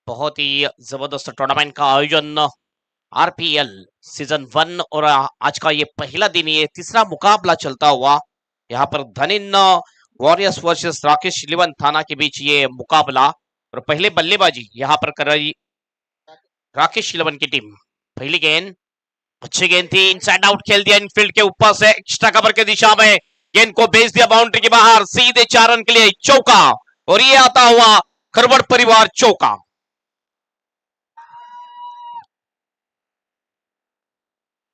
बहुत ही जबरदस्त टूर्नामेंट का आयोजन आरपीएल सीजन 1 और आज का ये पहला दिन, ये तीसरा मुकाबला चलता हुआ यहाँ पर धनिन वॉरियर्स वर्सेस राकेश इलेवन थाना के बीच ये मुकाबला। और पहले बल्लेबाजी यहाँ पर कर रही राकेश इलेवन की टीम। पहली गेंद अच्छी गेंद थी, इनसाइड आउट खेल दिया इनफील्ड के ऊपर से एक्स्ट्रा कवर के दिशा में, गेंद को भेज दिया बाउंड्री के बाहर, सीधे 4 रन के लिए चौका। और ये आता हुआ खरवड़ परिवार चौका।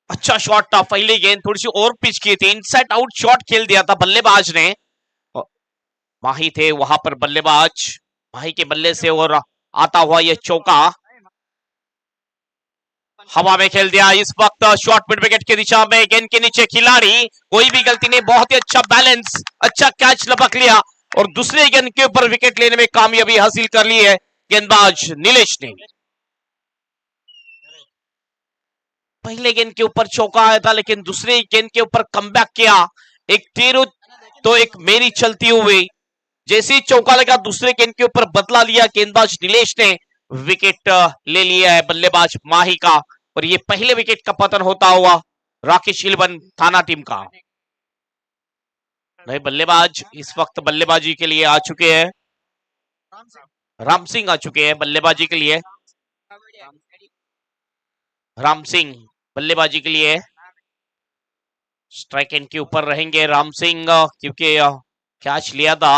अच्छा शॉट था, पहली गेंद थोड़ी सी और पिच की थी, इनसाइड आउट शॉट खेल दिया था बल्लेबाज ने। माही थे वहां पर बल्लेबाज, माही के बल्ले से और आता हुआ यह चौका हवा में खेल दिया। इस वक्त शॉट मिड विकेट की दिशा में, गेंद के नीचे खिलाड़ी, कोई भी गलती नहीं, बहुत ही अच्छा बैलेंस, अच्छा कैच लपक लिया और दूसरे गेंद के ऊपर विकेट लेने में कामयाबी हासिल कर ली है गेंदबाज नीलेश ने। पहले गेंद के ऊपर चौका आया था, लेकिन दूसरे गेंद के ऊपर कमबैक किया। एक तीर तो एक मेरी चलती हुई, जैसे ही चौका लगा दूसरे गेंद के ऊपर बदला लिया गेंदबाज नीलेश ने, विकेट ले लिया है बल्लेबाज माही का। और ये पहले विकेट का पतन होता हुआ राकेश इलेवन थाना टीम का। नए बल्लेबाज इस वक्त बल्लेबाजी के लिए आ चुके हैं, राम सिंह आ चुके हैं बल्लेबाजी के लिए। राम सिंह बल्लेबाजी के लिए स्ट्राइक एंड के ऊपर रहेंगे राम सिंह, क्योंकि कैच लिया था।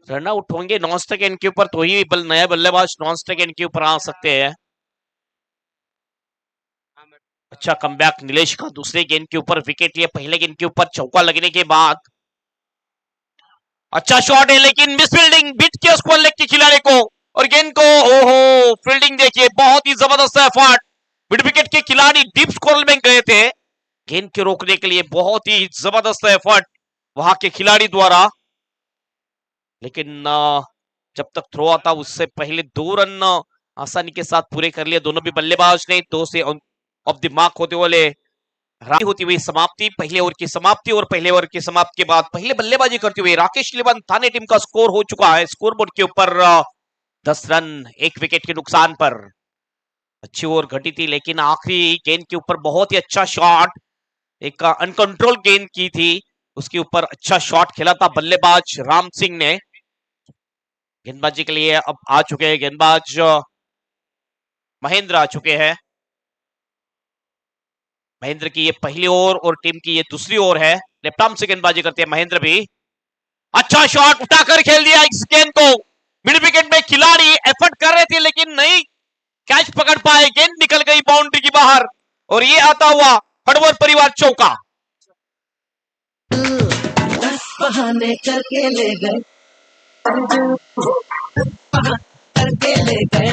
रन आउट होंगे नॉन स्ट्राइक एंड के ऊपर तो ही नया बल्लेबाज नॉन स्ट्राइक एंड के ऊपर आ सकते हैं। अच्छा कमबैक नीलेश का, दूसरे गेंद के ऊपर विकेट लिया, पहले गेंद के ऊपर चौका लगने के बाद। अच्छा शॉट है लेकिन मिस फील्डिंग, बीट किया स्क्वायर लेग के खिलाड़ी को और गेंद को, ओहो फील्डिंग देखिए, बहुत ही जबरदस्त एफर्ट। मिड विकेट के खिलाड़ी डीप स्क्वायर में गए थे गेंद के रोकने के लिए, बहुत ही जबरदस्त एफर्ट वहां के खिलाड़ी द्वारा। लेकिन जब तक थ्रो आता उससे पहले 2 रन आसानी के साथ पूरे कर लिए दोनों भी बल्लेबाज ने। 2 से ऑफ द मार्क होते वाले होती हुई समाप्ति, पहले ओवर की समाप्ति और पहले ओवर की समाप्ति के बाद पहले बल्लेबाजी करते हुए राकेश इलेवन थाने टीम का स्कोर हो चुका है स्कोर बोर्ड के ऊपर 10 रन 1 विकेट के नुकसान पर। अच्छी ओवर घटी थी, लेकिन आखिरी गेंद के ऊपर बहुत ही अच्छा शॉट, एक अनकंट्रोल गेंद की थी, उसके ऊपर अच्छा शॉट खेला था बल्लेबाज राम सिंह ने। गेंदबाजी के लिए अब आ चुके हैं गेंदबाज महेंद्र आ चुके हैं। महेंद्र की ये पहली ओवर और टीम की ये दूसरी ओवर है। लेफ्ट आर्म से गेंदबाजी करते हैं महेंद्र भी। अच्छा शॉट उठाकर खेल दिया इस गेंद को, मिड विकेट में खिलाड़ी एफर्ट कर रहे थे लेकिन नहीं कैच पकड़ पाए, गेंद निकल गई बाउंड्री की बाहर और ये आता हुआ खरवड़ परिवार चौका। बहाने करके ले गए, करके ले गए,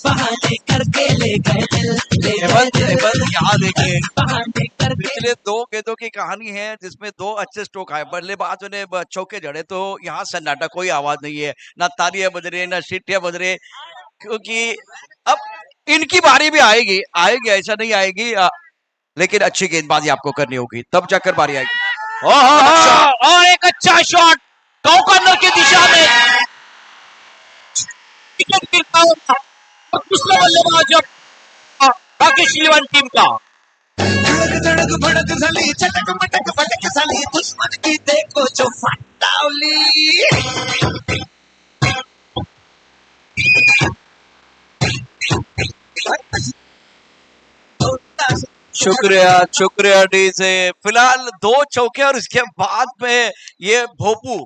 बहाने करके ले गए। यहाँ देखिए पिछले 2 गेंदों की कहानी है जिसमें 2 अच्छे स्ट्रोक आए, बल्लेबाजों ने चौके जड़े, तो यहाँ सन्नाटा, कोई आवाज नहीं है, ना तालियां बज रही ना सीटियां बज रही, क्योंकि अब इनकी बारी भी आएगी ऐसा नहीं आएगी, लेकिन अच्छी गेंदबाजी आपको करनी होगी तब जाकर बारी आएगी। और एक अच्छा शॉट कॉर्नर की दिशा में, विकेट गिरता हुआ और दूसरा बल्लेबाज राकेश इलेवन टीम का। धड़क भड़क झाली, चटक मटक फटक झाली, दुश्मन की देखो जो फटावली। शुक्रिया डी से। फिलहाल 2 चौके और इसके बाद में ये भोपू,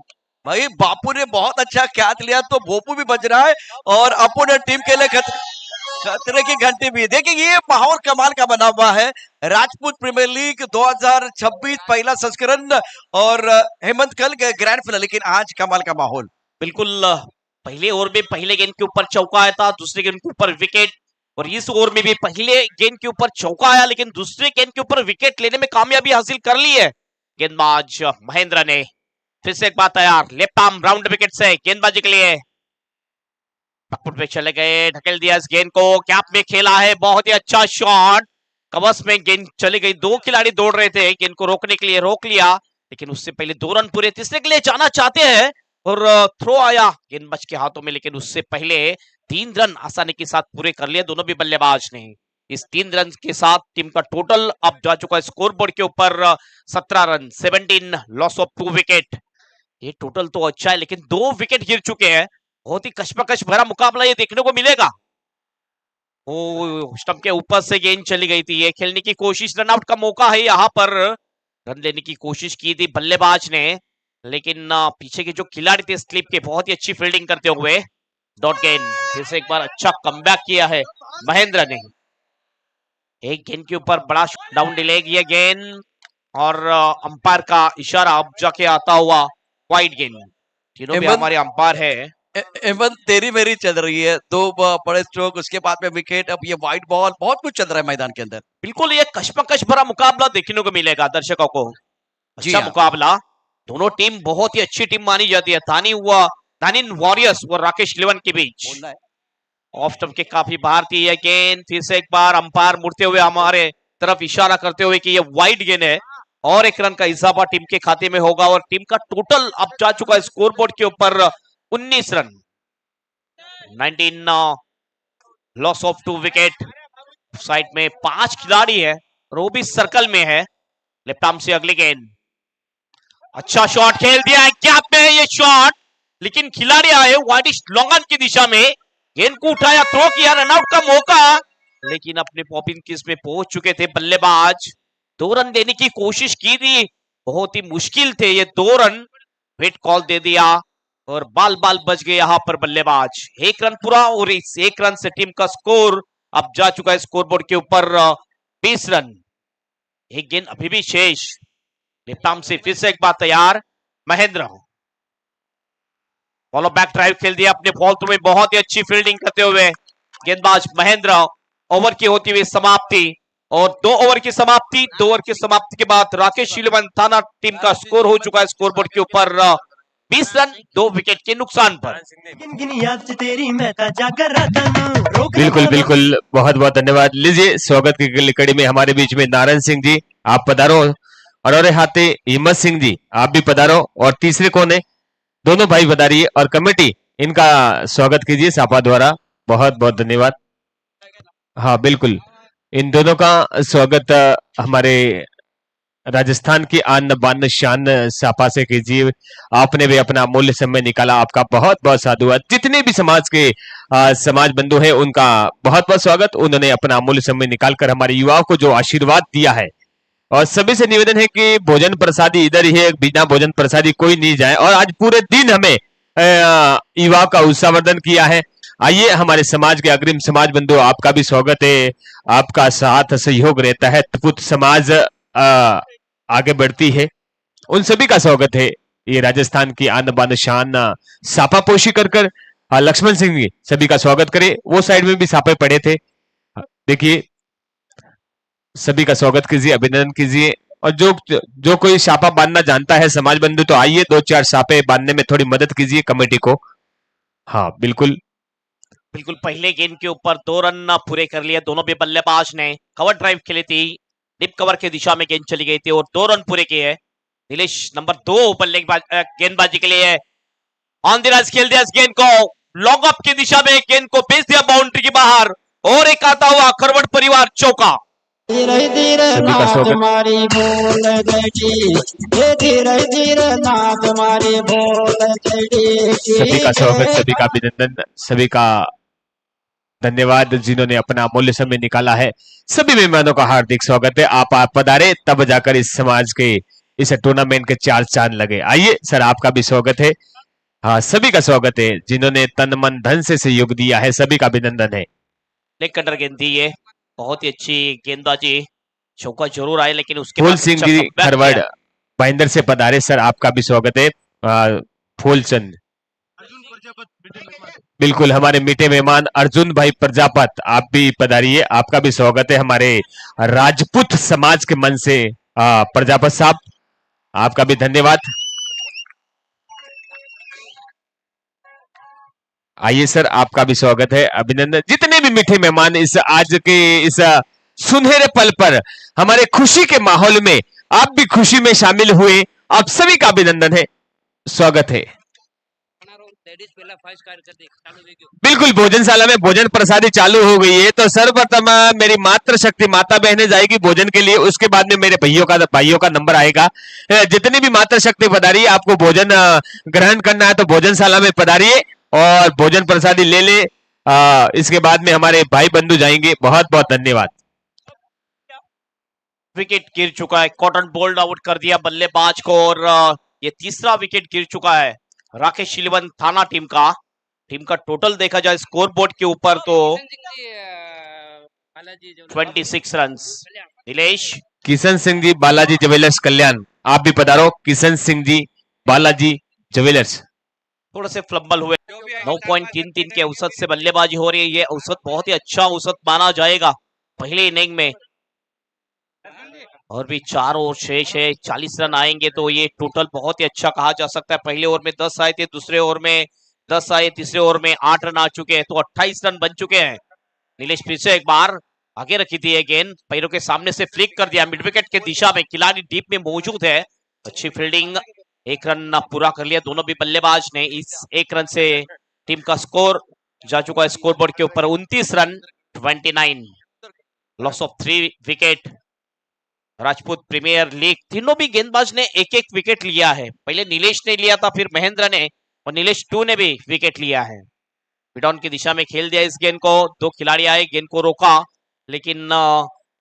भाई बापू ने बहुत अच्छा कैच लिया, तो भोपू भी बज रहा है और अपोनेंट टीम के लिए खतरे की घंटी भी। देखिए ये माहौल कमाल का बना हुआ है, राजपूत प्रीमियर लीग 2026 पहला संस्करण और हेमंत कल ग्रैंड फिनाले, लेकिन आज कमाल का माहौल। बिल्कुल, पहले ओवर में पहले गेंद के ऊपर चौका आया था, दूसरे गेंद के ऊपर विकेट, और इस ओवर में भी पहले गेंद के ऊपर चौका आया लेकिन दूसरे गेंद के ऊपर विकेट लेने में कामयाबी हासिल कर ली है गेंदबाज महेंद्र ने। फिर से एक बात तैयार, लेफ्ट आर्म राउंड विकेट से गेंदबाजी के लिए पकड़ पे चले गए, ढकेल दिया इस गेंद को, कैप में खेला है, बहुत ही अच्छा शॉट, कवच में गेंद चली गई, 2 खिलाड़ी दौड़ रहे थे गेंद को रोकने के लिए, रोक लिया, लेकिन उससे पहले 2 रन पूरे, तीसरे के लिए जाना चाहते हैं और थ्रो आया गेंदबाज के हाथों में, लेकिन उससे पहले 3 रन आसानी के साथ पूरे कर लिए दोनों भी बल्लेबाज ने। इस 3 रन के साथ टीम का टोटल अब जा चुका है स्कोर बोर्ड के ऊपर 17 रन, 17 लॉस ऑफ 2 विकेट। ये टोटल तो अच्छा है, लेकिन 2 विकेट गिर चुके हैं। बहुत ही कशमकश भरा मुकाबला ये देखने को मिलेगा। ओ, स्टंप के ऊपर से गेंद चली गई थी। ये खेलने की कोशिश, रनआउट का मौका है यहाँ पर। रन लेने की कोशिश की थी बल्लेबाज ने, लेकिन पीछे के जो खिलाड़ी थे स्लिप के, बहुत ही अच्छी फील्डिंग करते हुए डॉट गेंद। फिर से एक बार अच्छा कमबैक किया है महेंद्र ने। एक गेंद के ऊपर बड़ा डाउन डिले किया गेंद, और अंपायर का इशारा अब जाके आता हुआ वाइड गेंद। तीनों भी हमारे अंपायर है। एमन तेरी मेरी चल रही है, 2 बड़े स्ट्रोक, उसके बाद में विकेट, अब ये वाइड बॉल, बहुत कुछ चल रहा है मैदान के अंदर। बिल्कुल ये कशमकश भरा मुकाबला देखने को मिलेगा दर्शकों को। अच्छा मुकाबला, दोनों टीम बहुत ही अच्छी टीम मानी जाती है। धानिन वॉरियर्स और राकेश इलेवन के बीच। ऑफ स्टंप के काफी बाहर थी यह गेंद। फिर से एक बार अंपायर मुड़ते हुए हमारे तरफ इशारा करते हुए कि ये वाइड गेंद है, और 1 रन का इजाफा टीम के खाते में होगा, और टीम का टोटल अब जा चुका है स्कोर बोर्ड के ऊपर 19 run, 19 loss of 2 wicket. Side में 5 खिलाड़ी है, वो भी सर्कल में है। लेफ्ट आर्म से अगली गेंद, अच्छा शॉट खेल दिया है, गैप में है ये शॉट, लेकिन खिलाड़ी आए वाइडिश लॉन्ग ऑन की दिशा में, गेंद को उठाया, थ्रो किया, रनआउट का मौका, लेकिन अपने पॉपिंग किस में पहुंच चुके थे बल्लेबाज। 2 रन देने की कोशिश की थी, बहुत ही मुश्किल थे ये 2 रन। हिट कॉल दे दिया और बाल बाल बच गए यहां पर बल्लेबाज। 1 रन पूरा, और इस 1 रन से टीम का स्कोर अब जा चुका है स्कोर बोर्ड के ऊपर 20 रन। एक गेंद अभी भी शेष। लेफ्ट आर्म से फिर से एक बार तैयार महेंद्र, फॉलो बैक ड्राइव खेल दिया अपने बॉल थ्रू में, बहुत ही अच्छी फील्डिंग करते हुए गेंदबाज महेंद्र। ओवर की होती हुई समाप्ति, और 2 ओवर की समाप्ति, 2 ओवर की समाप्ति के बाद राकेश इलेवन थाना टीम का स्कोर हो चुका है स्कोर बोर्ड के ऊपर 20 रन 2 विकेट के नुकसान पर। बिल्कुल बिल्कुल, बहुत बहुत धन्यवाद। लीजिए स्वागत की कड़ी में हमारे बीच में नारायण सिंह जी, आप पधारो, और हाथे हिम्मत सिंह जी आप भी पधारो, और तीसरे कौन है, दोनों भाई पधारिए, और कमेटी इनका स्वागत कीजिए सापा द्वारा। बहुत बहुत धन्यवाद। हाँ बिल्कुल, इन दोनों का स्वागत हमारे राजस्थान की आन बान शान सापा से कीजिए। आपने भी अपना अमूल्य समय निकाला, आपका बहुत बहुत साधुवाद। जितने भी समाज के समाज बंधु हैं उनका बहुत बहुत स्वागत। उन्होंने अपना अमूल्य समय निकालकर हमारे युवाओं को जो आशीर्वाद दिया है, और सभी से निवेदन है कि भोजन प्रसादी इधर ही है, बिना भोजन प्रसादी कोई नहीं जाए। और आज पूरे दिन हमें युवाओं का उत्साहवर्धन किया है। आइए हमारे समाज के अग्रिम समाज बंधु, आपका भी स्वागत है, आपका साथ सहयोग रहता है, पुत्र समाज आगे बढ़ती है, उन सभी का स्वागत है। ये राजस्थान की आन बान शान सापा पोशी कर लक्ष्मण सिंह जी सभी का स्वागत करें। वो साइड में भी सापे पड़े थे, देखिए सभी का स्वागत कीजिए, अभिनंदन कीजिए। और जो कोई सापा बांधना जानता है समाज बंधु, तो आइए 2-4 सापे बांधने में थोड़ी मदद कीजिए कमेटी को। हाँ बिल्कुल बिल्कुल, पहले गेंद के ऊपर 2 रन पूरे कर लिए दोनों भी बल्लेबाज ने। कवर ड्राइव खेली थी, डिप कवर की दिशा में गेंद चली गई थी, और 2 रन पूरे किए। नीलेश नंबर 2 गेंदबाजी के लिए ऑन द राइज खेल दिया इस गेंद को, लॉन्ग अप की दिशा में गेंद को भेज दिया बाउंड्री के बाहर, और एक आता हुआ खरवट परिवार चौका। धीरे धीरे नाद मारी बोल गई, धीरे धीरे नाद मारी बोल गई। सभी का स्वागत, सभी का अभिनंदन, सभी का धन्यवाद जिन्होंने अपना अमूल्य समय निकाला है। सभी मेहमानों का हार्दिक स्वागत है। आप पधारे तब जाकर इस समाज के इस टूर्नामेंट के 4 चांद लगे। आइए सर, आपका भी स्वागत है। हाँ सभी का स्वागत है जिन्होंने तन मन धन से सहयोग दिया है, सभी का अभिनंदन है। लेग कटर गेंद थी ये, बहुत ही अच्छी गेंदबाजी, चौका जरूर आए, लेकिन उसके फूल बाद सिंह अच्छा जी comeback खरवड़ किया। भाईंदर से पधारे सर, आपका भी स्वागत है। फूलचंद बिल्कुल, हमारे मीठे मेहमान अर्जुन भाई प्रजापत, आप भी पधारिए, आपका भी स्वागत है। हमारे राजपूत समाज के मन से प्रजापत साहब, आपका भी धन्यवाद। आइए सर, आपका भी स्वागत है, अभिनंदन। जितने भी मीठे मेहमान इस आज के इस सुनहरे पल पर हमारे खुशी के माहौल में आप भी खुशी में शामिल हुए, आप सभी का अभिनंदन है, स्वागत है। बिल्कुल भोजनशाला में भोजन प्रसादी चालू हो गई है। तो सर्वप्रथम मेरी मातृशक्ति माता बहनें जाएगी भोजन के लिए, उसके बाद में मेरे भाइयों का नंबर आएगा। जितनी भी मातृशक्ति पधारी आपको भोजन ग्रहण करना है तो भोजनशाला में पधारिए और भोजन प्रसादी ले ले। इसके बाद में हमारे भाई बंधु जाएंगे। बहुत बहुत धन्यवाद। विकेट गिर चुका है, कॉटन बोल्ड आउट कर दिया बल्लेबाज को और ये तीसरा विकेट गिर चुका है राकेश इलेवन थाना टीम का टोटल देखा जाए स्कोर बोर्ड के ऊपर तो 26 रन्स। नीलेश किशन सिंह जी बालाजी ज्वेलर्स कल्याण, आप भी पधारो। किशन सिंह जी बालाजी ज्वेलर्स थोड़े से फ्लम्बल हुए। 9.33 के औसत से बल्लेबाजी हो रही है। ये औसत बहुत ही अच्छा औसत माना जाएगा पहले इनिंग में। और भी 4 ओवर शेष है, 40 रन आएंगे तो ये टोटल बहुत ही अच्छा कहा जा सकता है। पहले ओवर में 10 आए थे, दूसरे ओवर में 10 आए, तीसरे ओवर में 8 रन आ चुके हैं तो 28 रन बन चुके हैं। नीलेश फिर से एक बार आगे रखी थी गेंद, पैरों के सामने से फ्लिक कर दिया मिड विकेट के दिशा में। खिलाड़ी डीप में मौजूद है, अच्छी फील्डिंग, 1 रन पूरा कर लिया दोनों भी बल्लेबाज ने। इस 1 रन से टीम का स्कोर जा चुका है स्कोर बोर्ड के ऊपर 29 run 29। Loss of 3 wicket. Rajput premier league तीनों भी गेंदबाज ने एक एक विकेट लिया है। पहले नीलेश ने लिया था, फिर महेंद्र ने, और नीलेश 2 ने भी विकेट लिया है। मिडऑन की दिशा में खेल दिया इस गेंद को। 2 खिलाड़ी आए, गेंद को रोका लेकिन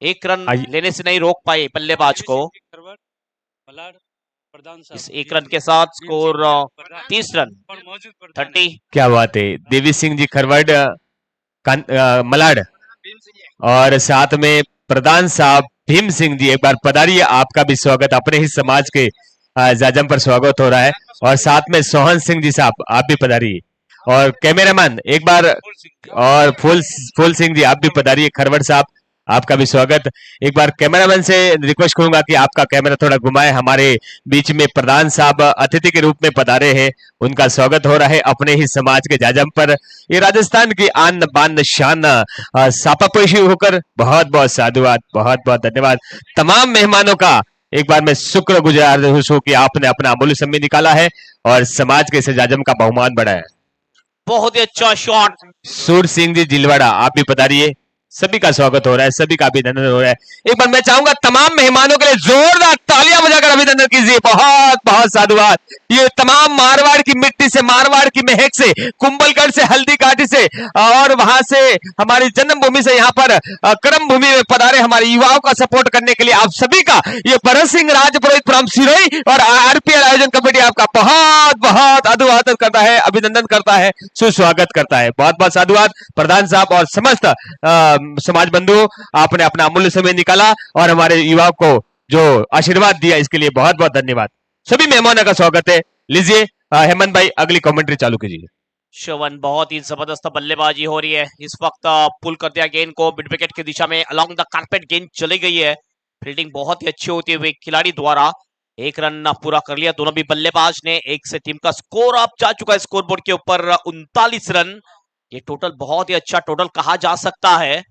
1 रन लेने से नहीं रोक पाए बल्लेबाज को। इस 1 रन के साथ स्कोर 30 रन 30। क्या बात है। देवी सिंह जी खरवड़ मलाड और साथ में प्रधान साहब भीम सिंह जी, एक बार पधारिए। आपका भी स्वागत, अपने ही समाज के जाजम पर स्वागत हो रहा है। और साथ में सोहन सिंह जी साहब, आप भी पधारिए। और कैमरामैन एक बार, और फूल सिंह जी आप भी पधारिए। खरवड़ साहब आपका भी स्वागत। एक बार कैमरामैन से रिक्वेस्ट करूंगा कि आपका कैमरा थोड़ा घुमाए। हमारे बीच में प्रधान साहब अतिथि के रूप में पधारे हैं, उनका स्वागत हो रहा है अपने ही समाज के जाजम पर। ये राजस्थान की आन बान शान सापापोशी होकर बहुत बहुत साधुवाद, बहुत बहुत धन्यवाद। तमाम मेहमानों का एक बार मैं शुक्रगुजार हूं कि आपने अपना अमूल्य समय निकाला है और समाज के इस जाजम का बहुमान बढ़ाया। बहुत ही अच्छा शॉट। सूर सिंह जी जिलवाड़ा आप भी पधारिए। सभी का स्वागत हो रहा है, सभी का अभिनंदन हो रहा है। एक बार मैं चाहूंगा तमाम मेहमानों के लिए जोरदार तालियां बजाकर अभिनंदन कीजिए। बहुत बहुत साधुवाद। ये तमाम मारवाड़ की मिट्टी से, मारवाड़ की महक से, कुंभलगढ़ से, हल्दी घाटी से और वहां से हमारी जन्मभूमि से यहाँ पर कर्म भूमि में पधारे हमारे युवाओं का सपोर्ट करने के लिए आप सभी का ये भरत सिंह राजपुरोहित फ्रॉम सिरोही और आरपीएल आयोजन कमेटी आपका बहुत बहुत अभिवादन करता है, अभिनंदन करता है, सुस्वागत करता है। बहुत बहुत साधुवाद प्रधान साहब और समस्त समाज बंधुओं, आपने अपना अमूल्य समय निकाला और हमारे युवाओं को जो आशीर्वाद दिया इसके लिए बहुत बहुत धन्यवाद। सभी मेहमानों का स्वागत है। लीजिए हेमंत भाई अगली कमेंट्री चालू कीजिए। श्रवण बहुत ही जबरदस्त बल्लेबाजी हो रही है। इस वक्त पुल कर दिया गेंद को मिड विकेट की दिशा में, अलोंग द कारपेट गेंद चली गई है। फील्डिंग बहुत ही अच्छी होती हुई खिलाड़ी द्वारा 1 रन पूरा कर लिया दोनों भी बल्लेबाज ने। 1 से टीम का स्कोर अब जा चुका है स्कोर बोर्ड के ऊपर 39 रन। ये टोटल बहुत ही अच्छा टोटल कहा जा सकता है।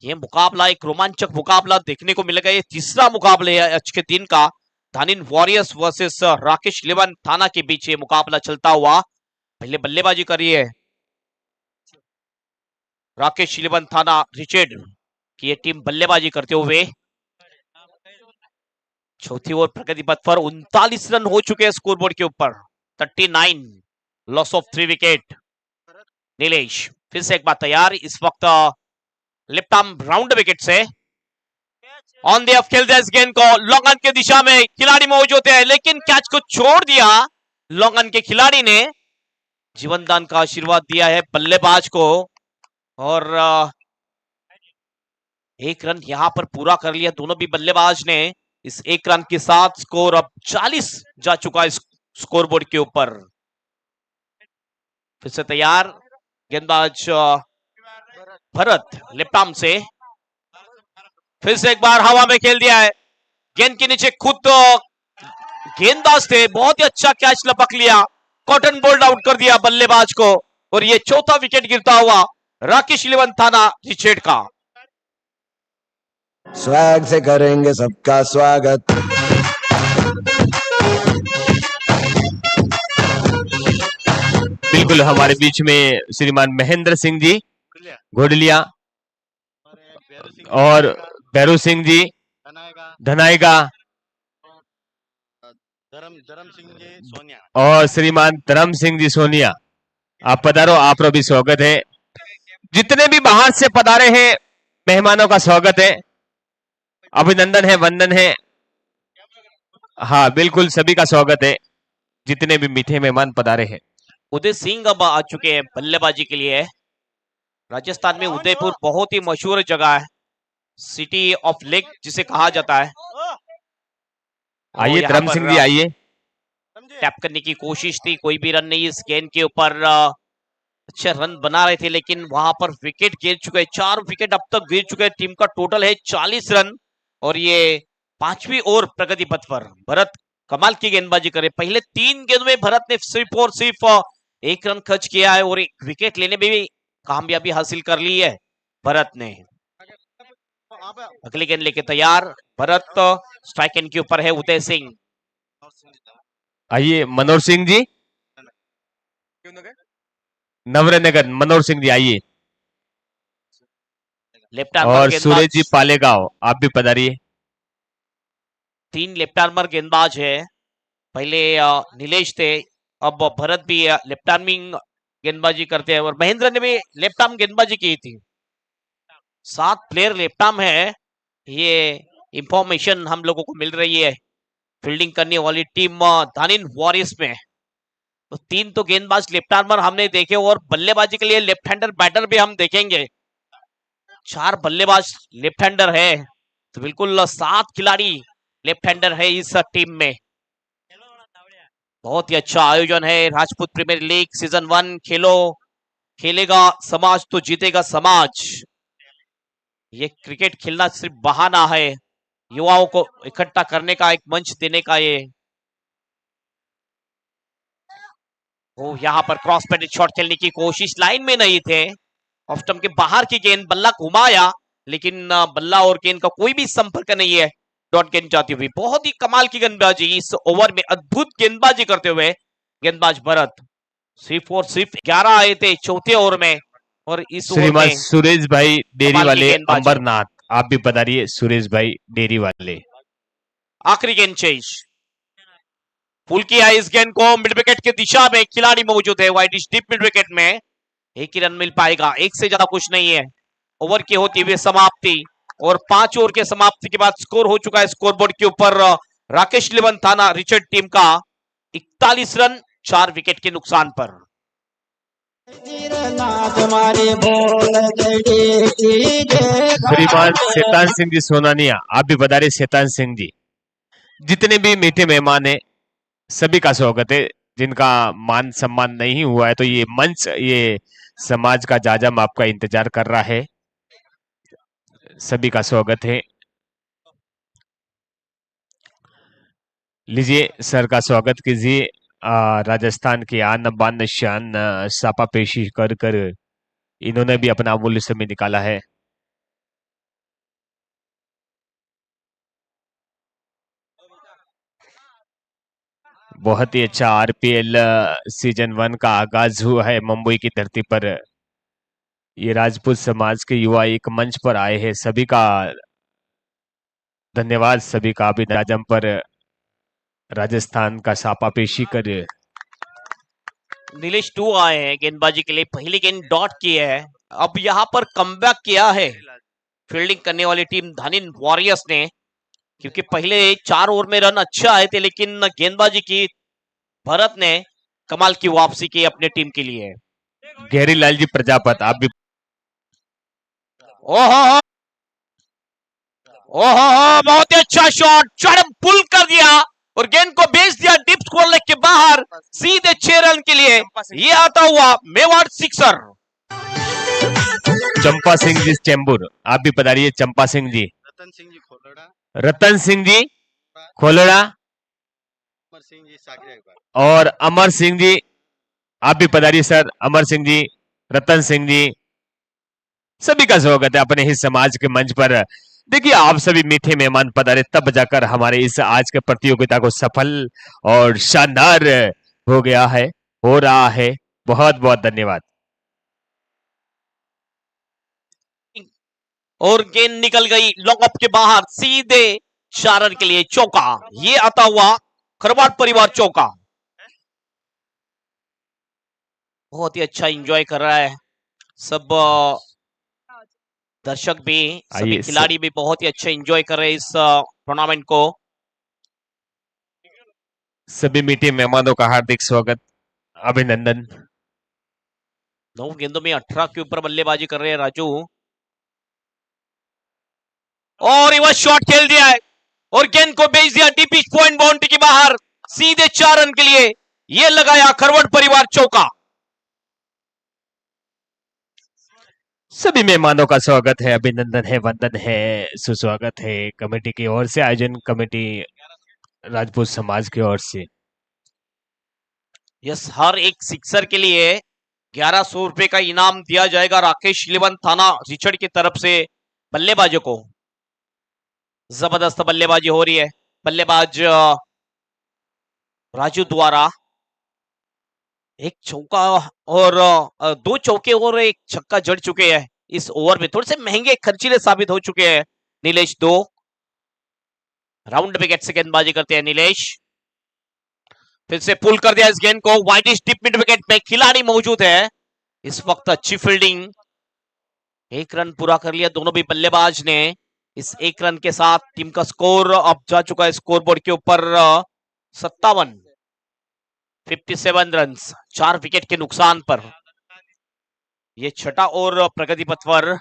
ये मुकाबला एक रोमांचक मुकाबला देखने को मिलेगा। ये तीसरा मुकाबला है आज के दिन का। धानिन वॉरियर्स वर्सेस राकेश इलेवन थाना के बीच ये मुकाबला चलता हुआ। पहले बल्लेबाजी करी है राकेश इलेवन थाना रिचर्ड की ये टीम बल्लेबाजी करते हुए। चौथी ओवर प्रगति पथ पर 39 रन हो चुके हैं स्कोर बोर्ड के ऊपर 39। Loss of 3 wicket. नीलेश फिर से एक बार तैयार, इस वक्त लेफ्ट आर्म राउंड विकेट से ऑन द ऑफ खेल दिया इस गेंद को। लॉन्ग ऑन की दिशा में खिलाड़ी मौजूद है लेकिन कैच को छोड़ दिया। लॉन्ग ऑन के खिलाड़ी ने जीवन दान का आशीर्वाद दिया है बल्लेबाज को और 1 रन यहां पर पूरा कर लिया दोनों भी बल्लेबाज ने। इस 1 रन के साथ स्कोर अब 40 जा चुका है स्कोर बोर्ड के ऊपर। फिर से तैयार गेंदबाज भरत लेफ्ट आर्म से, फिर से एक बार हवा में खेल दिया है। गेंद के नीचे खुद गेंदबाज थे, बहुत ही अच्छा कैच लपक लिया, कॉटन बोल्ड आउट कर दिया बल्लेबाज को और ये चौथा विकेट गिरता हुआ राकेश इलेवन थाना रिचर्ड का। स्वैग से करेंगे सबका स्वागत। बिल्कुल हमारे बीच में श्रीमान महेंद्र सिंह जी घोडलिया और भैरू सिंह जी धनाएगा और श्रीमान धर्म सिंह जी सोनिया। आप पधारो, आप भी स्वागत है। जितने भी बाहर से पधारे हैं मेहमानों का स्वागत है, अभिनंदन है, वंदन है। हाँ बिल्कुल सभी का स्वागत है, जितने भी मीठे मेहमान पधारे हैं। उदय सिंह अब आ चुके हैं बल्लेबाजी के लिए। राजस्थान में उदयपुर बहुत ही मशहूर जगह है, सिटी ऑफ लेक जिसे कहा जाता है। आइए धर्म सिंह जी आइए। टैप करने की कोशिश थी, कोई भी रन नहीं इस गेंद के ऊपर। अच्छे रन बना रहे थे लेकिन वहां पर विकेट गिर चुके हैं। 4 विकेट अब तक गिर चुके हैं। टीम का टोटल है 40 रन और ये 5वीं ओवर प्रगति पथ पर। भरत कमाल की गेंदबाजी करे। पहले 3 गेंदों में भरत ने सिर्फ और सिर्फ 1 रन खर्च किया है और 1 विकेट लेने में भी कामयाबी हासिल कर ली है भरत ने। अगली गेंद लेके तैयार भरत। स्ट्राइक एंड के ऊपर है उदय सिंह। आइए मनोहर सिंह जी, नवरनगर मनोहर सिंह जी आइए। लेफ्ट आर्मर और गेंदबाज सूरज जी पालेगांव आप भी पधारिए। 3 लेफ्ट आर्मर गेंदबाज है। पहले नीलेश थे, अब भरत भी लेफ्ट आर्मिंग गेंदबाजी करते हैं और महेंद्र ने भी लेफ्ट आर्म गेंदबाजी की थी। 7 प्लेयर लेफ्ट आर्म है, ये इंफॉर्मेशन हम लोगों को मिल रही है फील्डिंग करने वाली टीम धानिन वॉरियर्स में। तो 3 तो गेंदबाज लेफ्ट आर्मर हमने देखे और बल्लेबाजी के लिए लेफ्ट हैंडर बैटर भी हम देखेंगे। 4 बल्लेबाज लेफ्ट हैंडर है, तो बिल्कुल 7 खिलाड़ी लेफ्ट हैंडर है इस टीम में। बहुत ही अच्छा आयोजन है राजपूत प्रीमियर लीग सीजन 1। खेलेगा समाज तो जीतेगा समाज। ये क्रिकेट खेलना सिर्फ बहाना है, युवाओं को इकट्ठा करने का, एक मंच देने का। ये वो यहाँ पर क्रॉस पैडेड शॉट खेलने की कोशिश, लाइन में नहीं थे। ऑफ स्टंप के बाहर की गेंद, बल्ला घुमाया लेकिन बल्ला और गेंद का कोई भी संपर्क नहीं है। डॉट गेंद जाती हुई। बहुत ही कमाल की गेंदबाजी इस ओवर में, अद्भुत गेंदबाजी करते हुए गेंदबाज भरत। सिर्फ और सिर्फ 11 आए थे चौथे ओवर में और इस ओवर श्रीमान में सुरेश भाई डेरी कमाल की वाले गेंदबाजी। अंबरनाथ आप भी पधारिए। सुरेश भाई डेरी वाले। आखिरी गेंद चेज, पुल किया इस गेंद को मिड विकेट की दिशा में। खिलाड़ी मौजूद है वाइड डीप मिड विकेट में। 1 ही रन मिल पाएगा, 1 से ज्यादा कुछ नहीं है। ओवर की होती हुई समाप्ति और 5 ओवर के समाप्ति के बाद स्कोर हो चुका है स्कोरबोर्ड के ऊपर राकेश लिवन थाना रिचर्ड टीम का 41 रन 4 विकेट के नुकसान पर। श्रीमान शैतान सिंह जी सोनानिया आप भी पधारिए। शैतान सिंह जी, जितने भी मीठे मेहमान हैं सभी का स्वागत है। जिनका मान सम्मान नहीं हुआ है तो ये मंच, ये समाज का जाजम आपका इंतजार कर रहा है। सभी का स्वागत है। लीजिए सर का स्वागत कीजिए। राजस्थान की आन बान शान सापा पेशी कर कर इन्होंने भी अपना अमूल्य समय निकाला है। बहुत ही अच्छा आरपीएल सीजन 1 का आगाज हुआ है मुंबई की धरती पर। ये राजपूत समाज के युवा एक मंच पर आए हैं, सभी का धन्यवाद। सभी का अभिनंदन पर राजस्थान का सापा पेशी कर। नीलेश 2 आए हैं गेंदबाजी के लिए। पहली गेंद डॉट की है, अब यहां पर कमबैक किया है फील्डिंग करने वाली टीम धानिन वॉरियर्स ने, क्योंकि पहले 4 ओवर में रन अच्छे आए थे लेकिन गेंदबाजी की भरत ने कमाल की वापसी की अपने टीम के लिए। गहरी लाल जी प्रजापत आप भी। ओहो ओहो, बहुत ही अच्छा शॉट, चढ़म पुल कर दिया और गेंद को भेज दिया डीप स्क्वायर लेग के बाहर सीधे 6 रन के लिए। ये आता हुआ मेवाड़ सिक्सर। चंपा सिंह जी चेंबूर आप भी पधारिए। चंपा सिंह जी, रतन सिंह जी खोलड़ा और अमर सिंह जी आप भी पधारिए सर। अमर सिंह जी, रतन सिंह जी, सभी का स्वागत है अपने ही समाज के मंच पर। देखिए आप सभी मीठे मेहमान पधारे तब जाकर हमारे इस आज के प्रतियोगिता को सफल और शानदार हो गया है, हो रहा है। बहुत बहुत धन्यवाद। और गेंद निकल गई लॉन्ग ऑफ के बाहर, सीधे 4 रन के लिए चौका। ये आता हुआ खरवाट परिवार चौका। बहुत ही अच्छा एंजॉय कर रहा है सब दर्शक भी, सभी आइए खिलाड़ी भी बहुत ही अच्छा एंजॉय कर रहे हैं इस टूर्नामेंट को। सभी मीठे मेहमानों का हार्दिक स्वागत, अभिनंदन। 9 गेंदों में 18 के ऊपर बल्लेबाजी कर रहे हैं राजू, और रिवर्स शॉट खेल दिया है और गेंद को भेज दिया डीप पॉइंट बाउंड्री के बाहर, सीधे 4 रन के लिए। ये लगाया खरवट परिवार चौका। सभी मेहमानों का स्वागत है, अभिनंदन है, वंदन है, सुस्वागत है कमेटी की ओर से, आयोजन कमेटी राजपूत समाज की ओर से। यस, हर एक सिक्सर के लिए 1100 रुपए का इनाम दिया जाएगा राकेश 11 थाना रिचर्ड की तरफ से बल्लेबाजों को। जबरदस्त बल्लेबाजी हो रही है, बल्लेबाज राजू द्वारा एक चौका और 2 चौके और एक छक्का जड़ चुके हैं इस ओवर में। थोड़े से महंगे खर्चीले साबित हो चुके हैं नीलेश। 2 राउंड विकेट से गेंदबाजी करते हैं नीलेश, फिर से पुल कर दिया इस गेंद को वाइडिश डिप मिड विकेट में। खिलाड़ी मौजूद है इस वक्त, अच्छी फील्डिंग। 1 रन पूरा कर लिया दोनों भी बल्लेबाज ने। इस 1 रन के साथ टीम का स्कोर अब जा चुका है स्कोरबोर्ड के ऊपर 57 रन, 4 विकेट के नुकसान पर। ये छठा और प्रगति पथ पर।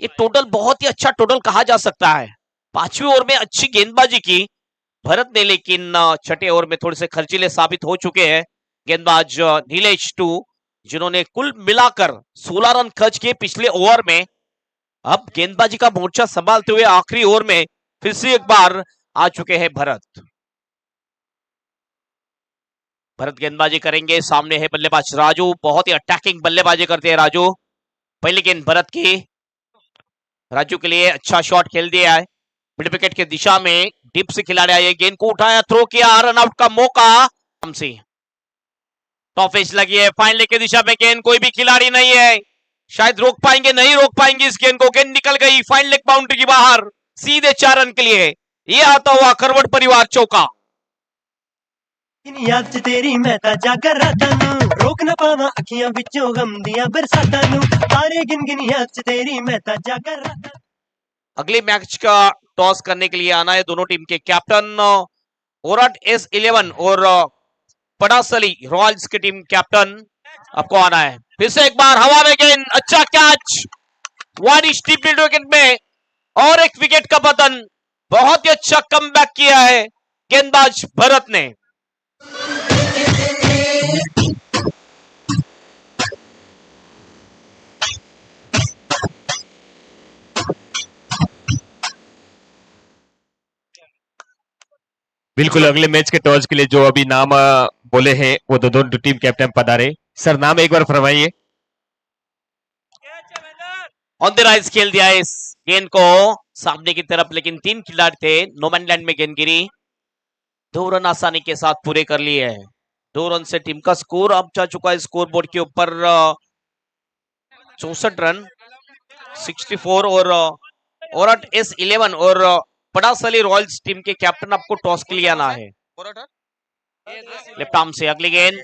ये टोटल बहुत ही अच्छा टोटल कहा जा सकता है। 5वीं ओवर में अच्छी गेंदबाजी की भरत ने, लेकिन छठे ओवर में थोड़े से खर्चीले साबित हो चुके हैं गेंदबाज नीलेश 2, जिन्होंने कुल मिलाकर 16 रन खर्च किए पिछले ओवर में। अब गेंदबाजी का मोर्चा संभालते हुए आखिरी ओवर में फिर से एक बार आ चुके हैं भरत। भरत गेंदबाजी करेंगे, सामने है बल्लेबाज राजू, बहुत ही अटैकिंग बल्लेबाजी करते हैं राजू। पहली गेंद भरत की, राजू के लिए अच्छा शॉट खेल दिया है मिड विकेट के दिशा में। डिप से खिलाड़ी आए, गेंद को उठाया, थ्रो किया, रन आउट का मौका। टॉप एज लगी है, फाइनल की दिशा में गेंद, कोई भी खिलाड़ी नहीं है, शायद रोक पाएंगे, नहीं रोक पाएंगे इस गेंद को। गेंद निकल गई फाइनल बाउंड्री की बाहर, सीधे 4 रन के लिए। ये आता हुआ खरवट परिवार चौका। याद च तेरी मैं ता जागर रातां नूं, रोक ना पावां अखियां विचों गम दियां बरसातां नूं, तारे गिन गिन याद च तेरी मैं ता जागर रातां। अगले मैच का टॉस करने के लिए आना है दोनों टीम के कैप्टन ओराट S11 और पड़ासली रॉयल्स की टीम कैप्टन आपको आना है। फिर से एक बार हवा में गेंद, अच्छा catch wide deep mid wicket में, और एक विकेट का पतन। बहुत ही अच्छा कमबैक किया है गेंदबाज भरत ने। बिल्कुल, अगले मैच के टॉस के लिए जो अभी नाम बोले हैं वो दोनों टीम कैप्टन पधारे। सर नाम एक बार फरमाइए। ऑन द राइज खेल दिया इस गेंद को सामने की तरफ, लेकिन 3 खिलाड़ी थे, नो मैन लैंड में गेंद गिरी। 2 रन आसानी के साथ पूरे कर लिए हैं। 2 रन से टीम का स्कोर अब जा चुका है स्कोरबोर्ड के ऊपर 64 रन, 64। और ओराट S11 और पड़ासली रॉयल्स टीम के कैप्टन आपको टॉस के लिए आना है। लेफ्ट आर्म से अगली गेंद,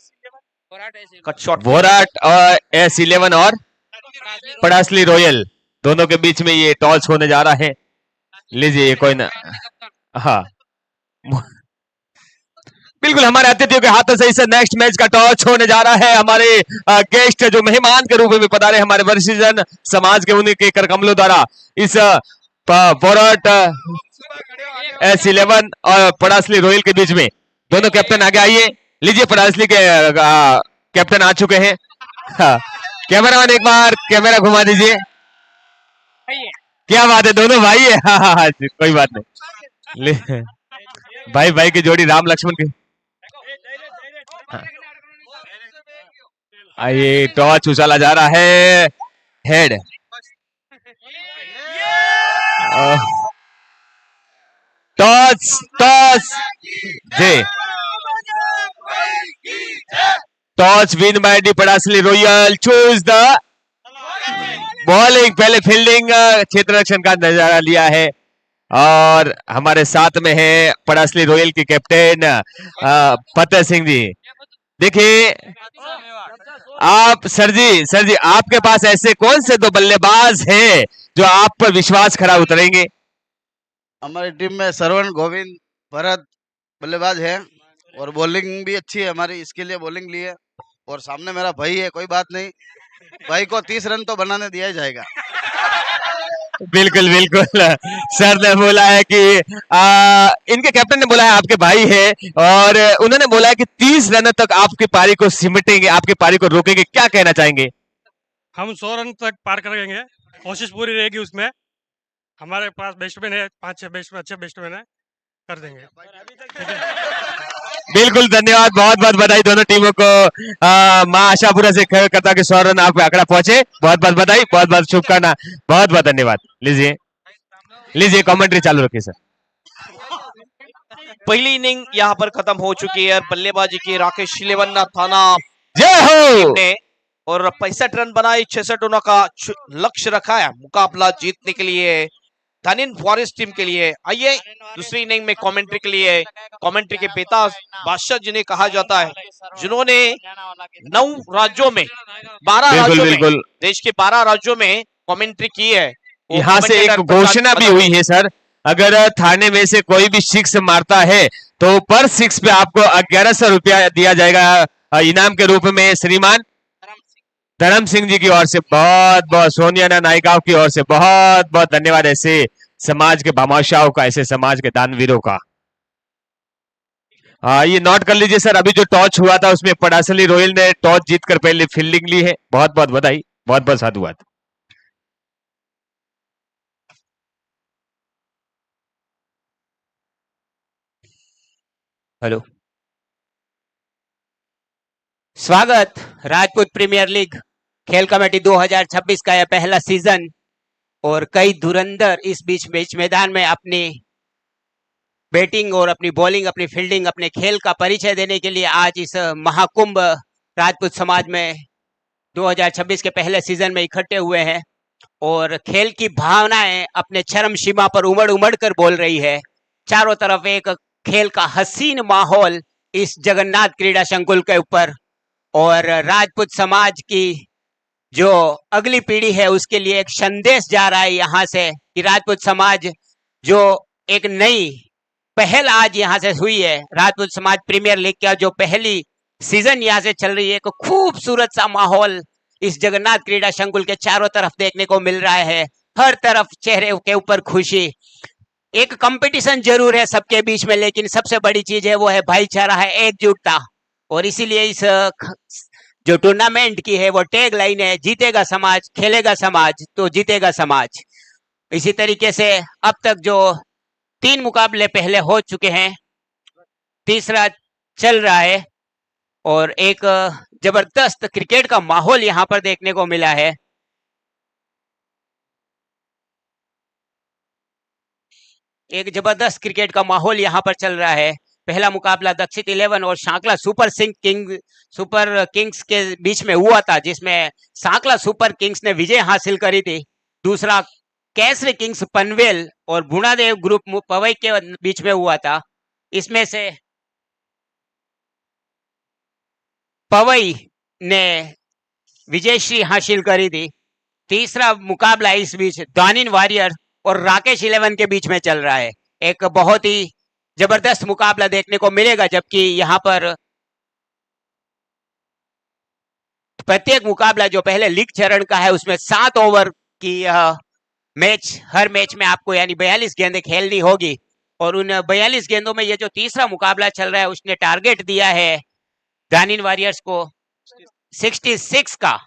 कट शॉट। वोराट और S11 और पड़ासली रॉयल दोनों के बीच में ये टॉस होने जा रहा है। लीजिए कोई ना, हाँ बिल्कुल, हमारे अतिथियों के हाथों से इस नेक्स्ट मैच का टॉस होने जा रहा है। हमारे गेस्ट जो मेहमान के रूप में पधारे, हमारे वरिष्ठजन समाज के उन्हीं के कर कमलों द्वारा इस वोराट S11 और पड़ासली रॉयल के बीच में दोनों कैप्टन आगे आइए। लीजिए, पड़ासली के कैप्टन आ चुके हैं। हाँ, कैमरामैन एक बार कैमरा घुमा दीजिए। क्या बात है, दोनों भाई है। हाँ हाँ हाँ, कोई बात नहीं, भाई भाई की जोड़ी राम लक्ष्मण की। आइए, टॉस उछाला जा रहा है, head toss toss J toss win by the Padasali royal, choose the bowling, पहले फील्डिंग क्षेत्र रक्षण का नजारा लिया है। और हमारे साथ में है पड़ासली रॉयल के कैप्टन फतेह सिंह जी। देखिए आप सर जी आपके पास ऐसे कौन से दो बल्लेबाज हैं जो आप पर विश्वास खरा उतरेंगे? हमारी टीम में श्रवण, गोविंद, भरत बल्लेबाज है और बॉलिंग भी अच्छी है हमारी, इसके लिए बॉलिंग ली है। और सामने मेरा भाई है, कोई बात नहीं, भाई को 30 रन तो बनाने दिया ही जाएगा। बिल्कुल बिल्कुल, सर ने बोला है कि इनके कैप्टन ने बोला है आपके भाई है, और उन्होंने बोला है कि 30 रन तक आपकी पारी को सिमटेंगे, आपकी पारी को रोकेंगे। क्या कहना चाहेंगे? हम 100 रन तक पार करेंगे, कोशिश पूरी रहेगी उसमें। हमारे पास बैट्समैन है, 5-6 बैट्समैन, अच्छे बैट्समैन है, कर देंगे। बिल्कुल, धन्यवाद, बहुत बहुत बधाई दोनों टीमों को। मां आशापुरा से करता कि 100 रन आपके आंकड़ा पहुंचे, बहुत बहुत बधाई, बहुत बहुत शुभकामना, बहुत बहुत धन्यवाद। लीजिए कमेंट्री चालू रखिए सर। पहली इनिंग यहाँ पर खत्म हो चुकी है। बल्लेबाजी की राकेश शिलेवन थाना जय हो ने और 65 रन बनाए, 66 रनों का लक्ष्य रखा है मुकाबला जीतने के लिए धानिन फॉरेस्ट टीम के लिए। आइए दूसरी इनिंग में कमेंट्री के लिए, कमेंट्री के बेताज बादशाह जिन्हें कहा जाता है, जिन्होंने 9 राज्यों में 12 राज्यों में, देश के 12 राज्यों में कमेंट्री की है। यहाँ से एक घोषणा भी हुई है सर, अगर थाने में से कोई भी 6 मारता है तो पर 6 पे आपको 1100 रुपया दिया जाएगा इनाम के रूप में। श्रीमान धर्म सिंह जी की ओर से बहुत बहुत, सोनिया नायिकाओं की ओर से बहुत बहुत धन्यवाद ऐसे समाज के भामाशाहों का, ऐसे समाज के दानवीरों का। ये नोट कर लीजिए सर, अभी जो टॉस हुआ था उसमें पड़ासली रॉयल ने टॉस जीतकर पहले फील्डिंग ली है। बहुत बहुत बधाई, बहुत बहुत साधुवाद। हेलो, स्वागत राजपूत प्रीमियर लीग खेल कमेटी 2026 का यह पहला सीजन, और कई धुरंधर इस बीच मैदान में अपनी बैटिंग और अपनी बॉलिंग, अपनी फील्डिंग, अपने खेल का परिचय देने के लिए आज इस महाकुंभ राजपूत समाज में 2026 के पहले सीजन में इकट्ठे हुए हैं। और खेल की भावनाएं अपने चरम सीमा पर उमड़ उमड़ कर बोल रही है। चारों तरफ एक खेल का हसीन माहौल इस जगन्नाथ क्रीड़ा संकुल के ऊपर, और राजपूत समाज की जो अगली पीढ़ी है उसके लिए एक संदेश जा रहा है यहाँ से कि राजपूत समाज जो एक नई पहल आज यहाँ से हुई है, राजपूत समाज प्रीमियर लीग का जो पहली सीजन यहाँ से चल रही है, एक खूबसूरत सा माहौल इस जगन्नाथ क्रीड़ा संकुल के चारों तरफ देखने को मिल रहा है। हर तरफ चेहरे के ऊपर खुशी। एक कंपटीशन जरूर है सबके बीच में, लेकिन सबसे बड़ी चीज है वो है भाईचारा, है एकजुटता। और इसीलिए इस जो टूर्नामेंट की है वो टैग लाइन है, जीतेगा समाज, खेलेगा समाज तो जीतेगा समाज। इसी तरीके से अब तक जो 3 मुकाबले पहले हो चुके हैं, तीसरा चल रहा है, और एक जबरदस्त क्रिकेट का माहौल यहाँ पर देखने को मिला है। एक जबरदस्त क्रिकेट का माहौल यहाँ पर चल रहा है। पहला मुकाबला दक्षित 11 और सांकला सुपर किंग्स के बीच में हुआ था, जिसमें सांकला सुपर किंग्स ने विजय हासिल करी थी। दूसरा केसरी किंग्स पनवेल और गुणादेव ग्रुप पवई के बीच में हुआ था, इसमें से पवई ने विजयश्री हासिल करी थी। तीसरा मुकाबला इस बीच दानिन वॉरियर और राकेश 11 के बीच में चल रहा है। एक बहुत ही जबरदस्त मुकाबला देखने को मिलेगा, जबकि यहाँ पर प्रत्येक मुकाबला जो पहले लीग चरण का है उसमें 7 ओवर की मैच, हर मैच में आपको यानी 42 गेंदें खेलनी होगी। और उन 42 गेंदों में ये जो तीसरा मुकाबला चल रहा है उसने टारगेट दिया है दानिन वॉरियर्स को 66 का।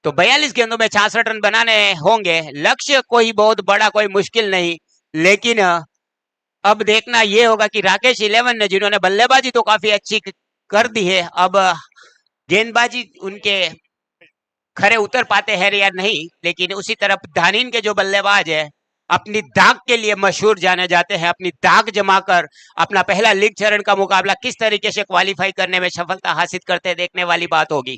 तो 42 गेंदों में 66 रन बनाने होंगे। लक्ष्य कोई बहुत बड़ा, कोई मुश्किल नहीं, लेकिन अब देखना यह होगा कि राकेश 11 ने, जिन्होंने बल्लेबाजी तो काफी अच्छी कर दी है, अब गेंदबाजी उनके खरे उतर पाते हैं या नहीं। लेकिन उसी तरफ धानिन के जो बल्लेबाज है अपनी दाग के लिए मशहूर जाने जाते हैं। अपनी दाग जमाकर अपना पहला लीग चरण का मुकाबला किस तरीके से क्वालिफाई करने में सफलता हासिल करते हैं, देखने वाली बात होगी।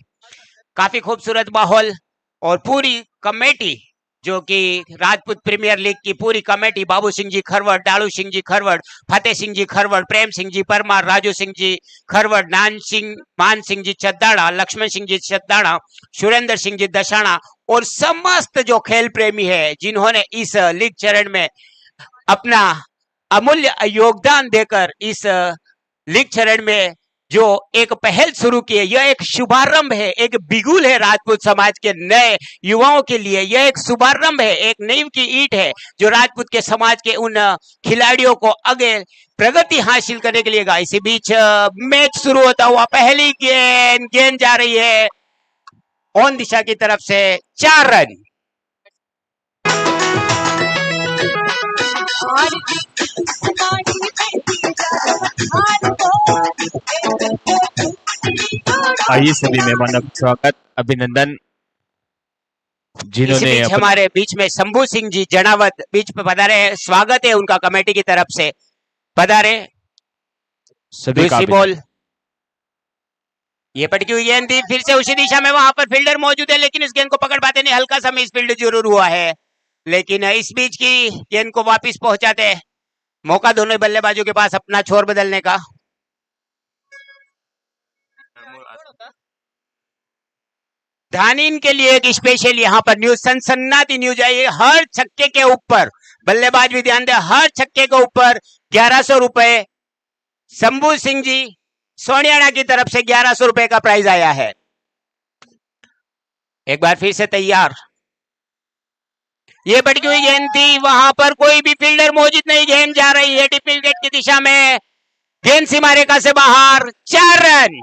काफी खूबसूरत माहौल और पूरी कमेटी जो कि राजपूत प्रीमियर लीग की पूरी कमेटी, बाबू सिंह जी खरवड़, डालू सिंह जी खरवड़, फतेह सिंह जी खरवड़, प्रेम सिंह जी परमार, राजू सिंह जी खरवड़, मान सिंह जी चद्दाड़ा, लक्ष्मण सिंह जी चद्दाड़ा, सुरेंद्र सिंह जी दशाणा और समस्त जो खेल प्रेमी है जिन्होंने इस लीग चरण में अपना अमूल्य योगदान देकर इस लीग चरण में जो एक पहल शुरू की है, यह एक शुभारंभ है, एक बिगुल है राजपूत समाज के नए युवाओं के लिए। यह एक शुभारंभ है, एक नींव की ईंट है जो राजपूत के समाज के उन खिलाड़ियों को आगे प्रगति हासिल करने के लिए गा। इसी बीच मैच शुरू होता हुआ पहली गेंद जा रही है ऑन दिशा की तरफ से 4 रन। आइए सभी मेहमानों का स्वागत, अभिनंदन। जिन्होंने इसी बीच हमारे बीच में शंभू सिंह जी जनावत बीच में पधारे हैं, स्वागत है उनका कमेटी की तरफ से। पधारे। सभी का बॉल, ये पटकी हुई गेंद थी, फिर से उसी दिशा में वहां पर फील्डर मौजूद है लेकिन इस गेंद को पकड़ पाते नहीं, हल्का सा मिस फील्ड जरूर हुआ है लेकिन इस बीच की गेंद को वापस पहुंचाते मौका दोनों बल्लेबाजों के पास अपना छोर बदलने का। धानीन के लिए एक स्पेशल यहाँ पर न्यूज, सनसनाती न्यूज आई है। हर छक्के के ऊपर, बल्लेबाज भी ध्यान दे, हर छक्के के ऊपर 1100 रुपए शंभू सिंह जी सोनियाना की तरफ से 1100 रुपए का प्राइज आया है। एक बार फिर से तैयार, ये पटकी हुई गेंद थी, वहां पर कोई भी फील्डर मौजूद नहीं, गेंद जा रही है डीप विकेट की दिशा में, गेंद सीमा रेखा से बाहर, 4 रन।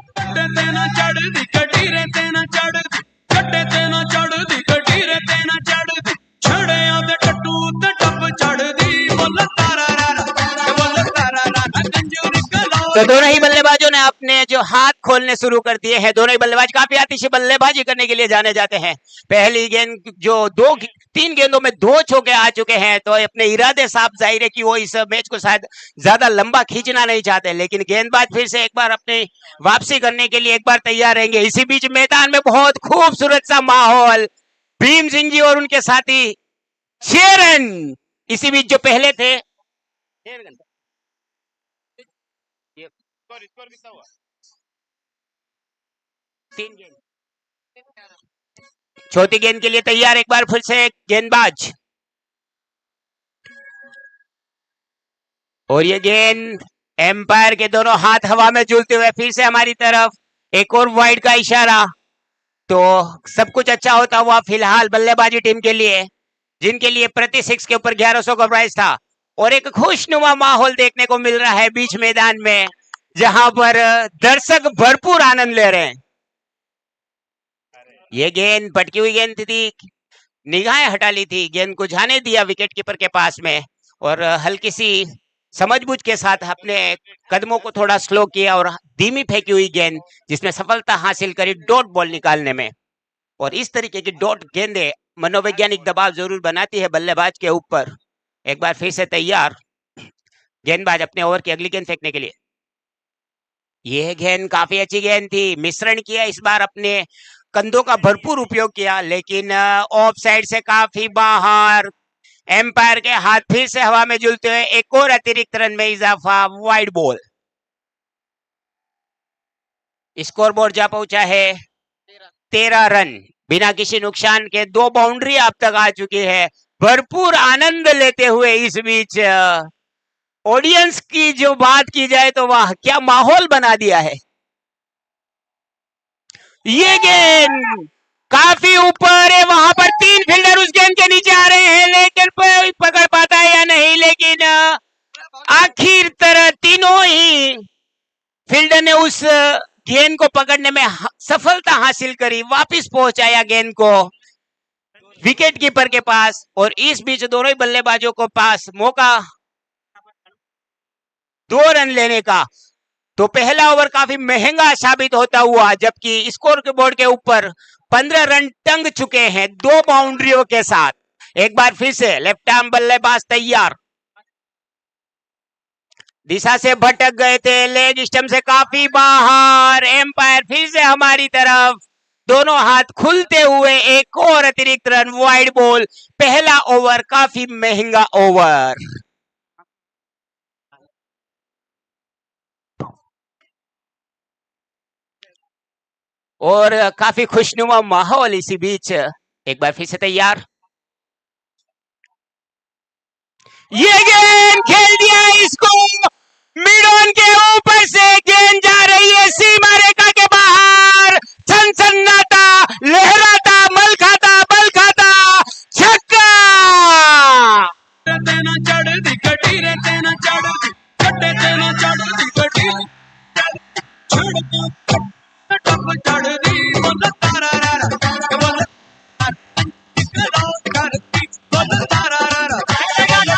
तो दोनों ही बल्लेबाजों ने अपने जो हाथ खोलने शुरू कर दिए हैं। दोनों ही बल्लेबाज काफी आतिशी बल्लेबाजी करने के लिए जाने जाते हैं। पहली गेंद जो 3 गेंदों में 2 चौके आ चुके हैं तो अपने इरादे साफ जाहिर है कि वो इस मैच को शायद ज्यादा लंबा खींचना नहीं चाहते, लेकिन गेंदबाज फिर से एक बार अपनी वापसी करने के लिए एक बार तैयार रहेंगे। इसी बीच मैदान में बहुत खूबसूरत सा माहौल, भीम सिंह जी और उनके साथी 6 रन। इसी बीच जो पहले थे चौथी गेंद के लिए तैयार, एक बार फिर से गेंदबाज, और ये गेंद एम्पायर के दोनों हाथ हवा में झूलते हुए फिर से हमारी तरफ, एक और वाइड का इशारा। तो सब कुछ अच्छा होता हुआ फिलहाल बल्लेबाजी टीम के लिए, जिनके लिए प्रति 6 के ऊपर 1100 का प्राइज था, और एक खुशनुमा माहौल देखने को मिल रहा है बीच मैदान में जहां पर दर्शक भरपूर आनंद ले रहे हैं। ये गेंद पटकी हुई गेंद थी, निगाहें हटा ली थी, गेंद को जाने दिया विकेट कीपर के पास में और हल्की सी समझबूझ के साथ अपने कदमों को थोड़ा स्लो किया और धीमी फेंकी हुई गेंद जिसमें सफलता हासिल करी डॉट बॉल निकालने में। और इस तरीके की डॉट गेंदें मनोवैज्ञानिक दबाव जरूर बनाती है बल्लेबाज के ऊपर। एक बार फिर से तैयार, गेंदबाज अपने ओवर की अगली गेंद फेंकने के लिए। यह गेंद काफी अच्छी गेंद थी, मिश्रण किया इस बार, अपने कंधों का भरपूर उपयोग किया लेकिन ऑफ साइड से काफी बाहर, एम्पायर के हाथ फिर से हवा में झूलते हुए एक और अतिरिक्त रन में इजाफा, वाइड बॉल। स्कोरबोर्ड जा पहुंचा है 13 रन, बिना किसी नुकसान के 2 बाउंड्री अब तक आ चुकी है। भरपूर आनंद लेते हुए इस बीच ऑडियंस की जो बात की जाए तो वाह क्या माहौल बना दिया है। ये गेंद काफी ऊपर है, वहां पर 3 फील्डर उस गेंद के नीचे आ रहे हैं लेकिन पकड़ पाता है या नहीं, लेकिन आखिर तरह तीनों ही फील्डर ने उस गेंद को पकड़ने में सफलता हासिल करी, वापस पहुंचाया गेंद को विकेट कीपर के पास। और इस बीच दोनों ही बल्लेबाजों को पास मौका 2 रन लेने का। तो पहला ओवर काफी महंगा साबित होता हुआ, जबकि स्कोर के बोर्ड के ऊपर 15 रन टंग चुके हैं 2 बाउंड्रियों के साथ। एक बार फिर से लेफ्ट आर्म बल्लेबाज तैयार, दिशा से भटक गए थे, लेग स्टंप से काफी बाहर, एम्पायर फिर से हमारी तरफ, दोनों हाथ खुलते हुए एक और अतिरिक्त रन, वाइड बॉल, पहला ओवर काफी महंगा ओवर। और काफी खुशनुमा माहौल इसी बीच, एक बार फिर से तैयार, ये गेंद खेल दिया इसको, मिड ऑन के ऊपर से गेंद जा रही है सीमा रेखा के बाहर, सनसनाता, लहराता, मल खाता, बल खाता, छक्का।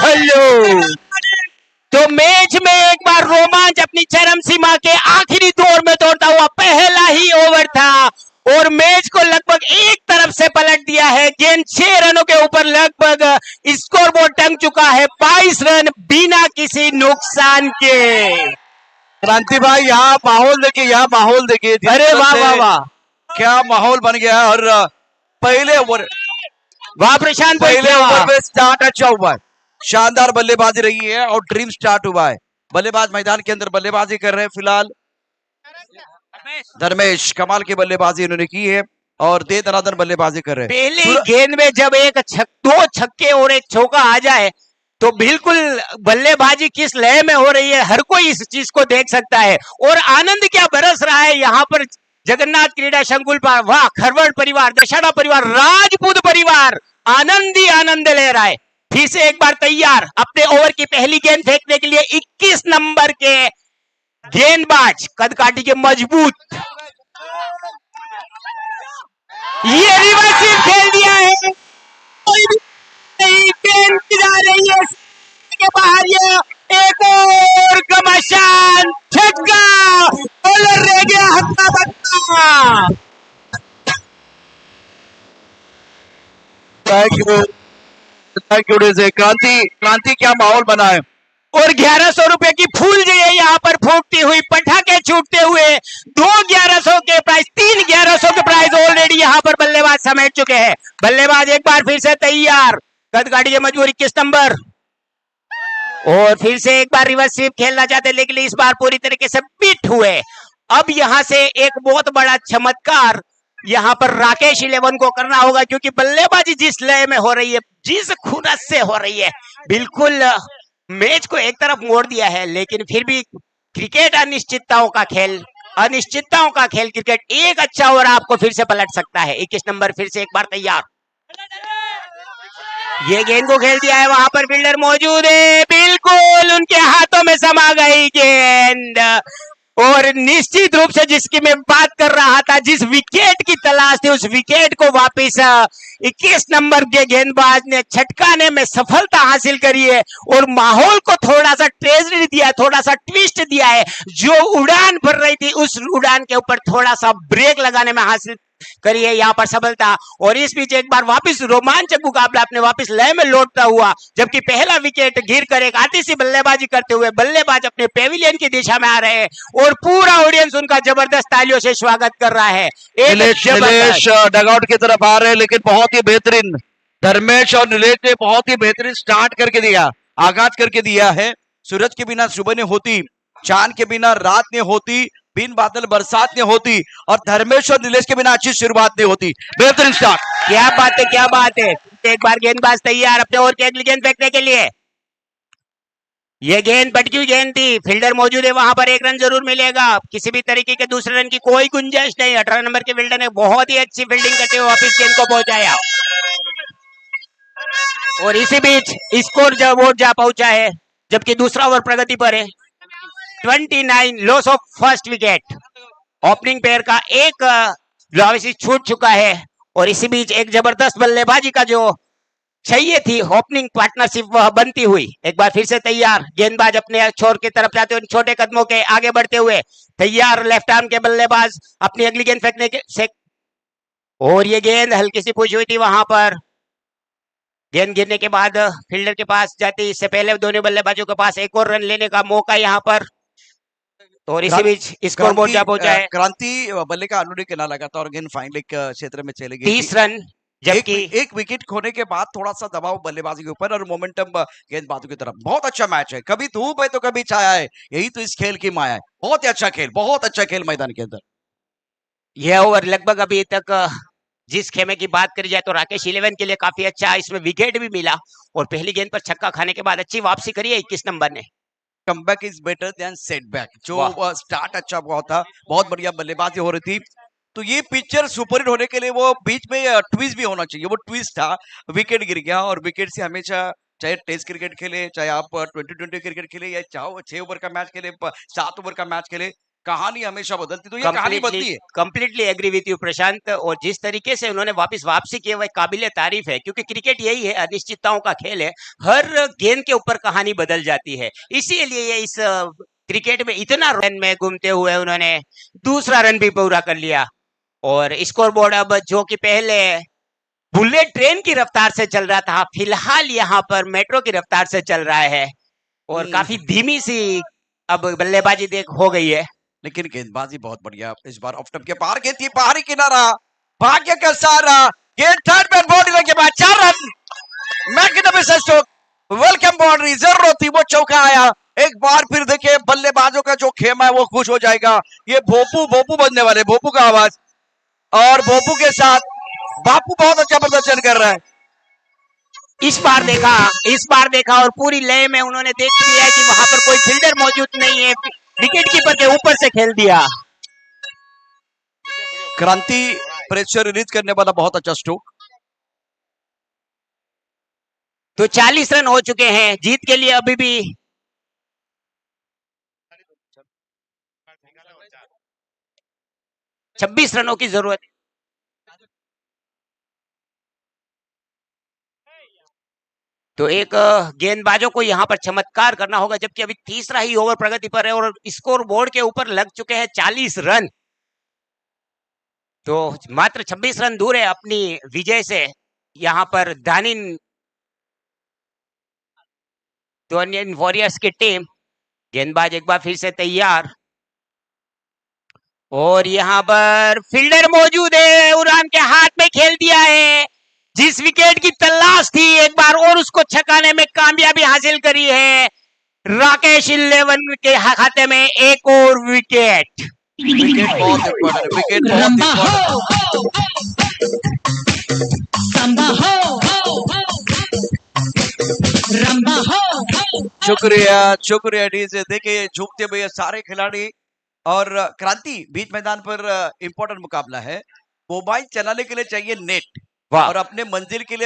हेलो, तो मैच में एक बार रोमांच अपनी चरम सीमा के आखिरी दौर में दौड़ता हुआ पहला ही ओवर था और मैच को लगभग एक तरफ से पलट दिया है। गेंद 6 रनों के ऊपर लगभग स्कोर बोर्ड टंग चुका है, 22 रन बिना किसी नुकसान के। क्रांति भाई यहाँ माहौल देखिए, यहाँ माहौल देखिए, अरे वाह वाह वाह, क्या माहौल बन गया है। और पहले ओवर, वाह प्रशांत, पहले ओवर में स्टार्ट अच्छा हुआ है, शानदार बल्लेबाजी रही है और ड्रीम स्टार्ट हुआ है। बल्लेबाज मैदान के अंदर बल्लेबाजी कर रहे हैं फिलहाल धर्मेश, कमाल की बल्लेबाजी उन्होंने की है और दे दनादन बल्लेबाजी कर रहे हैं। पहली गेंद में जब दो छक्के और एक चौका आ जाए तो बिल्कुल बल्लेबाजी किस लय में हो रही है हर कोई इस चीज को देख सकता है। और आनंद क्या बरस रहा है यहाँ पर जगन्नाथ क्रीडा संकुल पर। वाह, खरवड़ परिवार, दशाना परिवार, राजपूत परिवार आनंद ही आनंद ले रहा है। फिर से एक बार तैयार, अपने ओवर की पहली गेंद फेंकने के लिए 21 नंबर के गेंदबाज, कदकाठी के मजबूत, ये रिवर्स खेल दिया है, कोई भी नहीं, गेंद जा रही है के बाहर, ये एक और घमासान छक्का, बॉलर रह गया हक्का बक्का। थैंक यू क्रांति क्या माहौल बना है। और 1100 रुपए की फूल जो है यहाँ पर फूटती हुई, पटाखे छूटते हुए, 2 1100 के प्राइस, 3 1100 के प्राइस ऑलरेडी यहाँ पर बल्लेबाज समेट चुके हैं। बल्लेबाज एक बार फिर से तैयार, कदकाठी के मजबूर 21 नंबर, और फिर से एक बार रिवर्स स्वीप खेलना चाहते लेकिन इस बार पूरी तरीके से बीट हुए। अब यहाँ से एक बहुत बड़ा चमत्कार यहाँ पर राकेश 11 को करना होगा, क्योंकि बल्लेबाजी जिस लय में हो रही है, जिस खुनस से हो रही है, बिल्कुल मैच को एक तरफ मोड़ दिया है। लेकिन फिर भी क्रिकेट अनिश्चितताओं का खेल, अनिश्चितताओं का खेल क्रिकेट, एक अच्छा ओवर आपको फिर से पलट सकता है। 21 नंबर फिर से एक बार तैयार, ये गेंद को खेल दिया है, वहां पर फील्डर मौजूद है, बिल्कुल उनके हाथों में समा गई गेंद। और निश्चित रूप से जिसकी मैं बात कर रहा था, जिस विकेट की तलाश थी, उस विकेट को वापिस 21 नंबर के गेंदबाज ने छटकाने में सफलता हासिल करी है और माहौल को थोड़ा सा ट्रेजरी दिया, थोड़ा सा ट्विस्ट दिया है। जो उड़ान भर रही थी उस उड़ान के ऊपर थोड़ा सा ब्रेक लगाने में हासिल करी है यहाँ पर सफलता। और इस बीच एक बार वापस रोमांचक मुकाबला अपने वापस लय में लौटता हुआ, जबकि पहला विकेट गिर कर एक आतिशी बल्लेबाजी करते हुए बल्लेबाज अपने पेविलियन की दिशा में आ रहे हैं और पूरा ऑडियंस उनका जबरदस्त तालियों से स्वागत कर रहा है। नीलेश डगआउट की तरफ आ रहे हैं, लेकिन बहुत ही बेहतरीन धर्मेश और नीलेश ने बहुत ही बेहतरीन स्टार्ट करके दिया, आगाज करके दिया है। सूरज के बिना सुबह ने होती, चांद के बिना रात ने होती, बिन बादल बरसात ने होती, और धर्मेश और नीलेश के बिना अच्छी शुरुआत नहीं होती। बेहतरीन स्टार्ट, क्या बात है, क्या बात है। एक बार गेंदबाज तैयार अपने ओवर की अगली गेंद फेंकने के लिए। ये गेंद भटकी गेंद थी, फील्डर मौजूद है, वहां पर 1 रन जरूर मिलेगा, किसी भी तरीके के दूसरे रन की कोई गुंजाइश नहीं। 18 नंबर के फील्डर ने बहुत ही अच्छी फील्डिंग करते हुए वापिस गेंद को पहुंचाया और इसी बीच स्कोर जा पहुंचा है, जबकि दूसरा ओवर प्रगति पर है। 29 loss of first wicket, opening pair का एक लॉस छूट चुका है और इसी बीच एक जबरदस्त बल्लेबाजी का जो चाहिए थी ओपनिंग पार्टनरशिप, वह बनती हुई। एक बार फिर से तैयार, गेंदबाज अपने छोर की तरफ जाते हुए छोटे कदमों के आगे बढ़ते हुए तैयार, लेफ्ट आर्म के बल्लेबाज अपनी अगली गेंद फेंकने के से, और ये गेंद हल्की सी पुश हुई थी वहां पर, गेंद गिरने के बाद फील्डर के पास जाती, इससे पहले दोनों बल्लेबाजों के पास एक और रन लेने का मौका यहाँ पर, और इसी बीच स्कोर बोर्ड जा पहुंचा है। क्रांति बल्ले का अनुरी के ना लगा था और गेंद फाइनल क्षेत्र में चले गई 30 रन, जबकि एक विकेट खोने के बाद थोड़ा सा दबाव बल्लेबाजी के ऊपर और मोमेंटम गेंदबाजों की तरफ। बहुत अच्छा मैच है, कभी धूप है तो कभी छाया है, यही तो इस खेल की माया है। बहुत ही अच्छा खेल, बहुत अच्छा खेल मैदान के अंदर। यह ओवर लगभग अभी तक जिस खेमे की बात करी जाए तो राकेश 11 के लिए काफी अच्छा, इसमें विकेट भी मिला और पहली गेंद पर छक्का खाने के बाद अच्छी वापसी करी है 21 नंबर ने। Comeback is better than setback. जो स्टार्ट अच्छा हुआ था, बहुत बढ़िया बल्लेबाजी हो रही थी, तो ये पिक्चर सुपरहिट होने के लिए वो बीच में ट्विस्ट भी होना चाहिए। वो ट्विस्ट था, विकेट गिर गया, और विकेट से हमेशा, चाहे टेस्ट क्रिकेट खेले, चाहे आप 2020 क्रिकेट खेले, या चाहे 6 ओवर का मैच खेले, 7 ओवर का मैच खेले, कहानी हमेशा बदलती, तो ये कहानी बदली है। कंप्लीटली एग्री विथ यू प्रशांत, और जिस तरीके से उन्होंने वापसी की है वह काबिले तारीफ है, क्योंकि क्रिकेट यही है, अनिश्चितताओं का खेल है, हर गेंद के ऊपर कहानी बदल जाती है। इसीलिए ये इस क्रिकेट में इतना रन में घूमते हुए उन्होंने दूसरा रन भी पूरा कर लिया, और स्कोर बोर्ड अब जो कि पहले बुलेट ट्रेन की रफ्तार से चल रहा था, फिलहाल यहाँ पर मेट्रो की रफ्तार से चल रहा है, और काफी धीमी सी अब बल्लेबाजी हो गई है। लेकिन गेंदबाजी बहुत बढ़िया इस बार। ऑफ स्टंप के बाहर गेंद थी, बाहरी किनारा, भाग्य का सहारा, गेंद थर्ड मैन बाउंड्री के बाद 4 run, magnificent stroke, welcome boundary, जरूरत थी, वो चौका आया। एक बार फिर देखिए बल्लेबाजों का जो खेमा है वो खुश हो जाएगा। ये भोपू बनने वाले, भोपू का आवाज, और भोपू के साथ बापू बहुत अच्छा प्रदर्शन कर रहा है। इस बार देखा और पूरी लय में उन्होंने देख लिया है कि वहां पर कोई फील्डर मौजूद नहीं है, विकेट कीपर के ऊपर से खेल दिया। क्रांति प्रेशर रिलीज करने वाला बहुत अच्छा स्ट्रोक। तो 40 रन हो चुके हैं, जीत के लिए अभी भी 26 रनों की जरूरत है। तो एक गेंदबाजों को यहां पर चमत्कार करना होगा, जबकि अभी तीसरा ही ओवर प्रगति पर है और स्कोर बोर्ड के ऊपर लग चुके हैं 40 रन, तो मात्र 26 रन दूर है अपनी विजय से। यहां पर दानिन वॉरियर्स की टीम, गेंदबाज एक बार फिर से तैयार, और यहां पर फील्डर मौजूद है, उरान के हाथ में खेल दिया है, जिस विकेट की तलाश थी एक बार और उसको छकाने में कामयाबी हासिल करी है। राकेश 11 के खाते में एक और विकेट। विकेट बहुत इंपॉर्टेंट, विकेट शुक्रिया डीजे। देखिए झुकते हुए सारे खिलाड़ी, और क्रांति बीच मैदान पर इंपॉर्टेंट मुकाबला है। मोबाइल चलाने के लिए चाहिए नेट, और अपने मंजिल की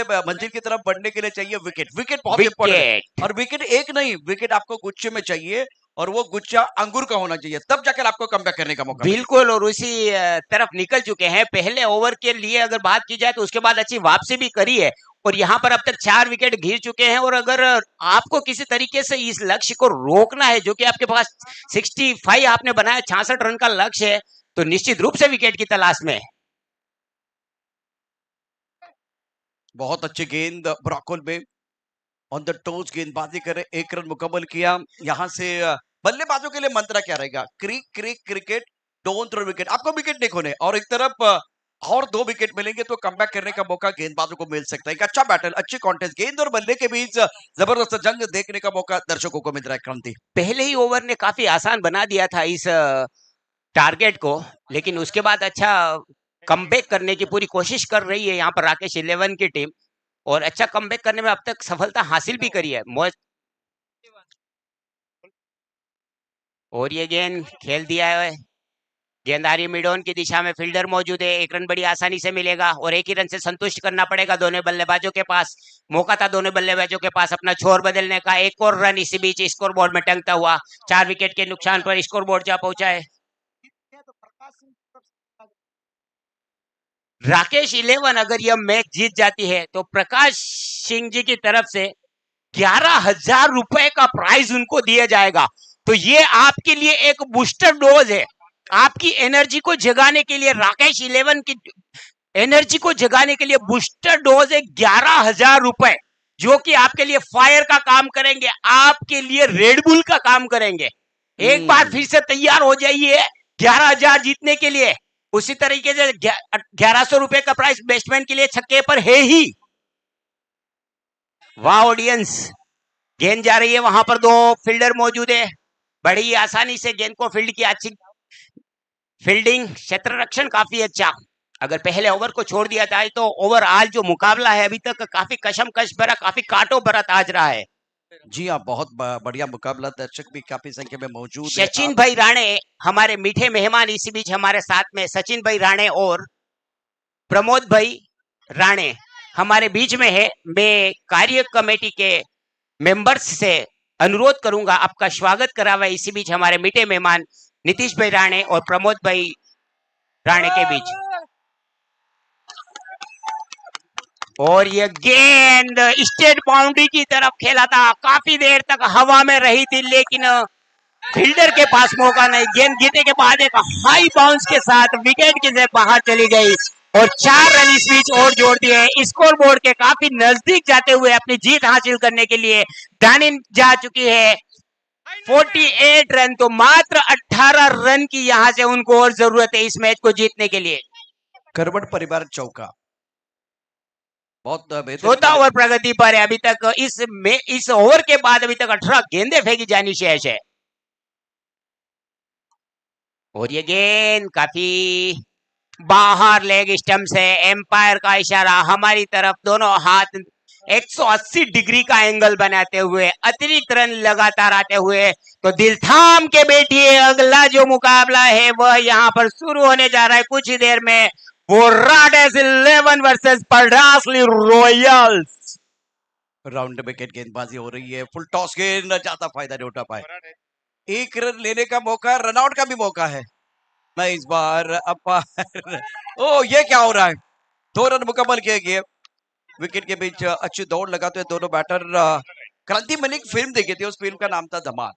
तरफ बढ़ने के लिए चाहिए विकेट। विकेट बहुत इंपॉर्टेंट है, और विकेट एक नहीं, विकेट आपको गुच्छे में चाहिए, और वो गुच्छा अंगूर का होना चाहिए, तब जाकर आपको कमबैक करने का मौका। बिल्कुल, और उसी तरफ निकल चुके हैं। पहले ओवर के लिए अगर बात की जाए तो उसके बाद अच्छी वापसी भी करी है, और यहाँ पर अब तक 4 विकेट गिर चुके हैं, और अगर आपको किसी तरीके से इस लक्ष्य को रोकना है, जो कि आपके पास 65 आपने बनाया, 66 रन का लक्ष्य है, तो निश्चित रूप से विकेट की तलाश में। बहुत अच्छी गेंद ब्रॉकोल में ऑन द टोज गेंदबाजी करे, 1 रन मुकम्मल किया। यहाँ से बल्लेबाजों के लिए मंत्र क्या रहेगा? Cricket, don't throw wicket. आपको विकेट नहीं खोने, और एक तरफ और 2 विकेट मिलेंगे तो कमबैक करने का मौका गेंदबाजों को मिल सकता है। एक अच्छा बैटल, अच्छी कॉन्टेस्ट, गेंद और बल्ले के बीच जबरदस्त जंग देखने का मौका दर्शकों को मिल रहा है। क्रांति पहले ही ओवर ने काफी आसान बना दिया था इस टारगेट को, लेकिन उसके बाद अच्छा कमबैक करने की पूरी कोशिश कर रही है यहाँ पर राकेश 11 की टीम, और अच्छा कमबैक करने में अब तक सफलता हासिल भी करी है। और ये गेंद खेल दिया है, गेंद आ रही है मिडॉन की दिशा में, फील्डर मौजूद है, 1 रन बड़ी आसानी से मिलेगा, और 1 ही रन से संतुष्ट करना पड़ेगा दोनों बल्लेबाजों के पास। मौका था दोनों बल्लेबाजों के पास अपना छोर बदलने का। एक और रन इसी बीच स्कोर बोर्ड में टंगता हुआ 4 विकेट के नुकसान पर स्कोर बोर्ड जा पहुंचा है। राकेश 11 अगर यह मैच जीत जाती है तो प्रकाश सिंह जी की तरफ से 11,000 रुपए का प्राइज उनको दिया जाएगा। तो ये आपके लिए एक बूस्टर डोज है, आपकी एनर्जी को जगाने के लिए, राकेश 11 की एनर्जी को जगाने के लिए बूस्टर डोज है 11,000 रुपए। जो कि आपके लिए फायर का काम करेंगे, आपके लिए रेडबुल का काम करेंगे। एक बार फिर से तैयार हो जाइए 11,000 जीतने के लिए। उसी तरीके से 1100 रुपए का प्राइस बेस्टमैन के लिए छक्के पर है ही। वाह ऑडियंस, गेंद जा रही है, वहां पर दो फील्डर मौजूद है, बड़ी आसानी से गेंद को फील्ड किया। अच्छी फील्डिंग, क्षेत्र रक्षण काफी अच्छा। अगर पहले ओवर को छोड़ दिया जाए तो ओवरऑल जो मुकाबला है अभी तक काफी कशमकश भरा, काफी कांटों भरा ताज रहा है। जी हाँ, बहुत बढ़िया मुकाबला, दर्शक भी काफी संख्या में मौजूद है। सचिन भाई राणे हमारे मीठे मेहमान इसी बीच हमारे साथ में, सचिन भाई राणे और प्रमोद भाई राणे हमारे बीच में है। मैं कार्य कमेटी के मेंबर्स से अनुरोध करूंगा आपका स्वागत करावा इसी बीच हमारे मीठे मेहमान नीतीश भाई राणे और प्रमोद भाई राणे के बीच। और ये गेंद स्टेट बाउंड्री की तरफ खेला था, काफी देर तक हवा में रही थी, लेकिन फील्डर के पास मौका नहीं। गेंद गिरने के बाद एक हाई बाउंस के साथ विकेट के से बाहर चली गई और 4 रन इस बीच और जोड़ दिए। स्कोर बोर्ड के काफी नजदीक जाते हुए अपनी जीत हासिल करने के लिए डानिन जा चुकी है 48 रन। तो मात्र 18 रन की यहां से उनको और जरूरत है इस मैच को जीतने के लिए। करवट परिवार चौका बहुत चौथा ओवर प्रगति पर है अभी तक। इस ओवर के बाद अभी तक 18 गेंदें फेंकी जानी शेष है। और ये गेंद काफी बाहर लेग स्टंप से, एम्पायर का इशारा हमारी तरफ, दोनों हाथ 180 डिग्री का एंगल बनाते हुए अतिरिक्त रन लगातार आते हुए। तो दिल थाम के बैठिए, अगला जो मुकाबला है वह यहाँ पर शुरू होने जा रहा है कुछ ही देर में। वो राडेस 11 वर्सेस पलडासली रॉयल्स। राउंड विकेट गेंदबाजी हो रही है, फुल टॉस गेंद, ज्यादा फायदा नहीं उठा पाए। 1 रन लेने का मौका, रनआउट का भी मौका है। मैं इस बार अपार ओ ये क्या हो रहा है, 2 रन मुकम्मल किए गए। विकेट के बीच अच्छी दौड़ लगाते हुए दोनों बैटर। क्रांति मैंने एक फिल्म देखी थी, उस फिल्म का नाम था धमाल,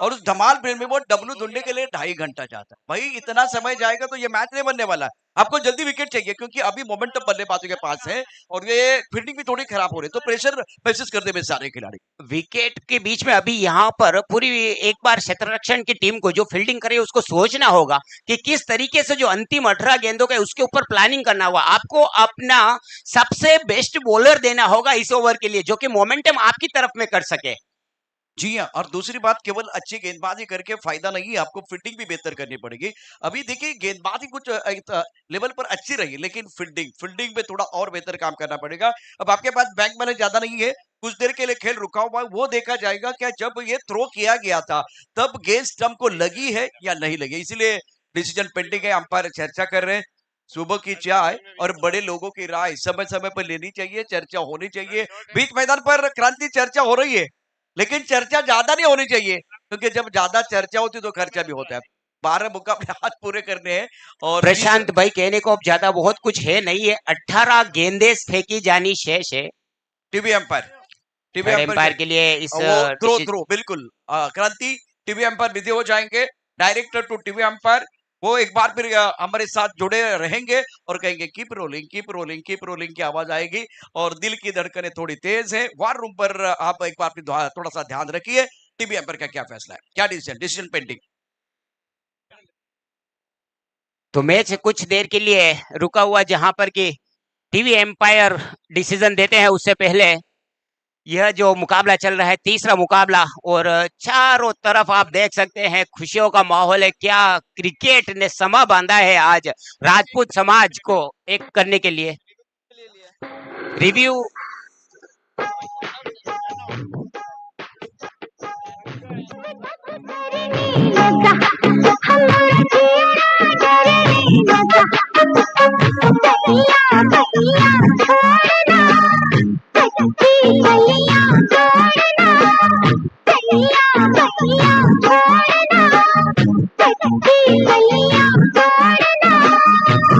और उस धमाल फिल्म में वो डब्लू ढूंढने के लिए 2.5 घंटा जाता है। भाई इतना समय जाएगा तो ये मैच नहीं बनने वाला है। आपको जल्दी विकेट चाहिए क्योंकि अभी मोमेंटम बल्लेबाजों के पास है और ये फील्डिंग भी थोड़ी खराब हो रही है, तो प्रेशर महसूस करते हुए सारे खिलाड़ी। विकेट के बीच में अभी यहाँ पर पूरी एक बार क्षेत्र रक्षण की टीम को जो फील्डिंग करे उसको सोचना होगा कि किस तरीके से जो अंतिम 18 गेंदों का उसके ऊपर प्लानिंग करना होगा। आपको अपना सबसे बेस्ट बॉलर देना होगा इस ओवर के लिए, जो कि मोमेंटम आपकी तरफ में कर सके। जी हाँ, और दूसरी बात, केवल अच्छी गेंदबाजी करके फायदा नहीं है, आपको फील्डिंग भी बेहतर करनी पड़ेगी। अभी देखिए गेंदबाजी कुछ लेवल पर अच्छी रही, लेकिन फील्डिंग में थोड़ा और बेहतर काम करना पड़ेगा। अब आपके पास बैंक बैलेंस ज्यादा नहीं है, कुछ देर के लिए खेल रुका हुआ है, वो देखा जाएगा क्या जब ये थ्रो किया गया था तब गेंद स्टंप को लगी है या नहीं लगी। इसीलिए डिसीजन पेंडिंग है, अंपायर चर्चा कर रहे हैं। सुबह की चाय और बड़े लोगों की राय समय समय पर लेनी चाहिए, चर्चा होनी चाहिए। बीच मैदान पर क्रांति चर्चा हो रही है, लेकिन चर्चा ज्यादा नहीं होनी चाहिए क्योंकि जब ज्यादा चर्चा होती है तो खर्चा भी होता है। 12 मुकाबले हाथ पूरे करने हैं और प्रशांत भाई कहने को अब ज्यादा बहुत कुछ है नहीं है, 18 गेंदें फेंकी जानी शेष है। टीवी एम्पायर के लिए इस थ्रो बिल्कुल क्रांति टीवी एम्पायर विधि हो जाएंगे, डायरेक्टर टू टीवी एम्पायर। वो एक बार फिर हमारे साथ जुड़े रहेंगे और कहेंगे कीप रोलिंग की आवाज आएगी और दिल की धड़कनें थोड़ी तेज है। वार रूम पर आप एक बार फिर थोड़ा सा ध्यान रखिए, टीवी एम्पायर का क्या फैसला है, क्या डिसीजन पेंडिंग। तो मैच कुछ देर के लिए रुका हुआ जहां पर कि टीवी एम्पायर डिसीजन देते हैं। उससे पहले यह जो मुकाबला चल रहा है तीसरा मुकाबला, और चारों तरफ आप देख सकते हैं खुशियों का माहौल है। क्या क्रिकेट ने समा बांधा है आज राजपूत समाज को एक करने के लिए। रिव्यू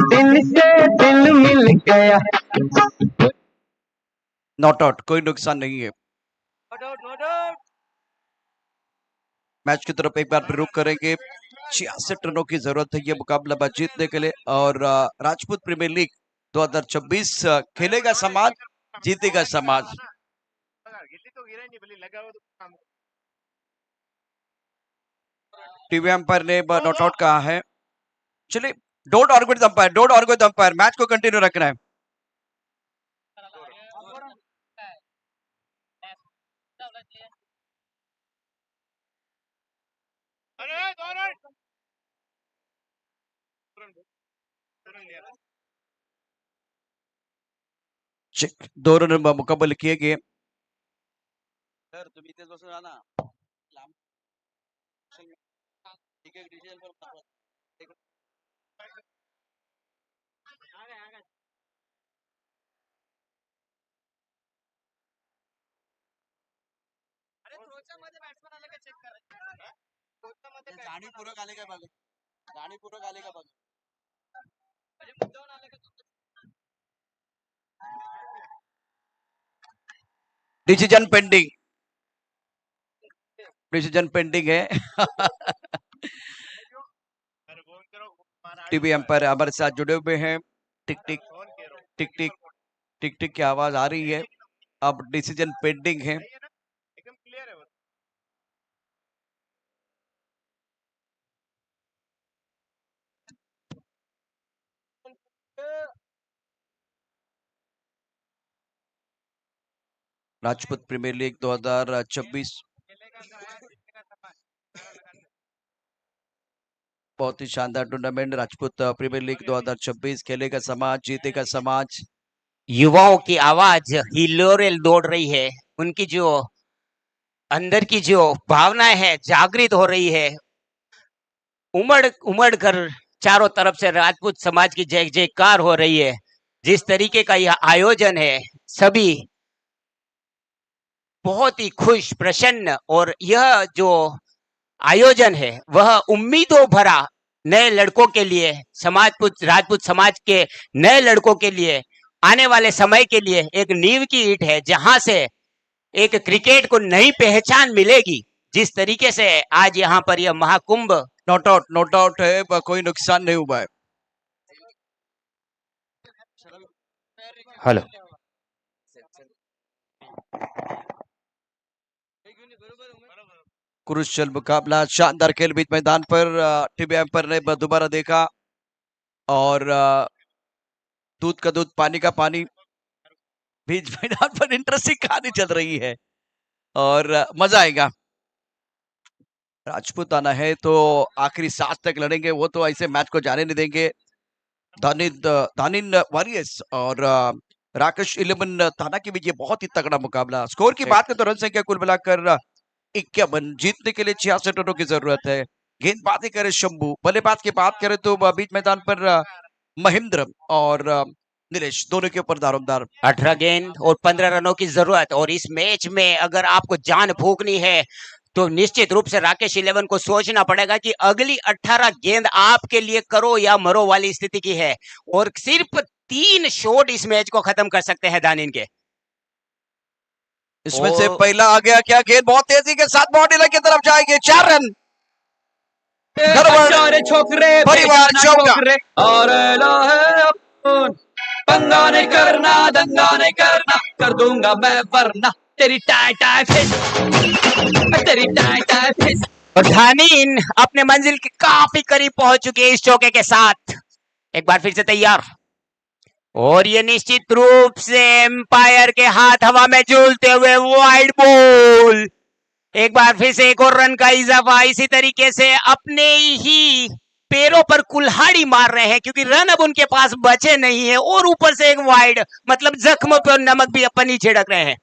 दिल से दिल मिल गया। नॉट आउट, कोई नुकसान नहीं है। मैच की तरफ एक बार फिर रुख करेंगे। 66 रनों की जरूरत है ये मुकाबला जीतने के लिए और राजपूत प्रीमियर लीग 2026 खेलेगा समाज, जीतेगा समाज। टीवी एम्पायर ने नॉट आउट कहा है। चलिए, don't argue with umpire, don't argue with umpire, match को कंटिन्यू रखना है। दो रन मुकम्मल किए गए। तुम्ही इथेच बसून राहा ना. लांब. ठीक आहे, डिसिजन पण जाणीवपूर्वक आले काय बघा, जाणीवपूर्वक आले का बघा. डिसीजन पेंडिंग, डिसीजन पेंडिंग है। टीवी एम्पायर हमारे साथ जुड़े हुए हैं। टिक टिक टिक टिक टिक टिक की आवाज आ रही है। अब डिसीजन पेंडिंग है। राजपूत प्रीमियर लीग 2026 बहुत ही शानदार टूर्नामेंट। राजपूत प्रीमियर लीग 2026 खेलेगा समाज, जीतेगा समाज। युवाओं की आवाज हिलोरेल दौड़ रही है, उनकी जो अंदर की जो भावनाएं है जागृत हो रही है। उमड़ उमड़ कर चारों तरफ से राजपूत समाज की जय जयकार हो रही है। जिस तरीके का यह आयोजन है, सभी बहुत ही खुश प्रसन्न, और यह जो आयोजन है वह उम्मीदों भरा नए लड़कों के लिए, राजपूत समाज के नए लड़कों के लिए आने वाले समय के लिए एक नींव की ईंट है, जहां से एक क्रिकेट को नई पहचान मिलेगी। जिस तरीके से आज यहाँ पर यह महाकुंभ नॉट आउट है, कोई नुकसान नहीं हुआ है। हेलो, क्रुशियल मुकाबला, शानदार खेल बीच मैदान पर। टीवी एम्पायर ने दोबारा देखा और दूध का दूध, पानी का पानी। बीच मैदान पर इंटरेस्टिंग कहानी चल रही है और मजा आएगा। राजपूत आना है तो आखिरी सांस तक लड़ेंगे, वो तो ऐसे मैच को जाने नहीं देंगे। धानिन वॉरियर्स और राकेश 11 थाना के बीच ये बहुत ही तगड़ा मुकाबला। स्कोर की बात करें तो रन संख्या कुल मिलाकर 51। जीतने के लिए 66 रनों की जरूरत है। गेंदबाजी करें शंभू, बल्लेबाज की बात करें तो बीच मैदान पर महेंद्र और नीलेश, दोनों के ऊपर दारोमदार। 18 गेंद और 15 रनों की जरूरत। और इस मैच में अगर आपको जान फूकनी है तो निश्चित रूप से राकेश 11 को सोचना पड़ेगा कि अगली 18 गेंद आपके लिए करो या मरो वाली स्थिति की है, और सिर्फ 3 शॉट इस मैच को खत्म कर सकते हैं दानिन के। इसमें से पहला आ गया क्या? गेंद बहुत तेजी के साथ बॉडी लाइन की तरफ जाएगी। 4 रन। छोकरे परिवार चौका। और पंगा नहीं करना, दंगा नहीं करना, कर दूंगा मैं वरना तेरी टाई टाई फिश, तेरी टाई टाई फिश। और धानिन अपने मंजिल के काफी करीब पहुंच चुके हैं इस चौके के साथ। एक बार फिर से तैयार, और ये निश्चित रूप से एम्पायर के हाथ हवा में झूलते हुए वाइड बॉल। एक बार फिर से एक और रन का इजाफा। इसी तरीके से अपने ही पैरों पर कुल्हाड़ी मार रहे हैं, क्योंकि रन अब उनके पास बचे नहीं है, और ऊपर से एक वाइड, मतलब जख्म पर नमक भी अपन ही छिड़क रहे हैं।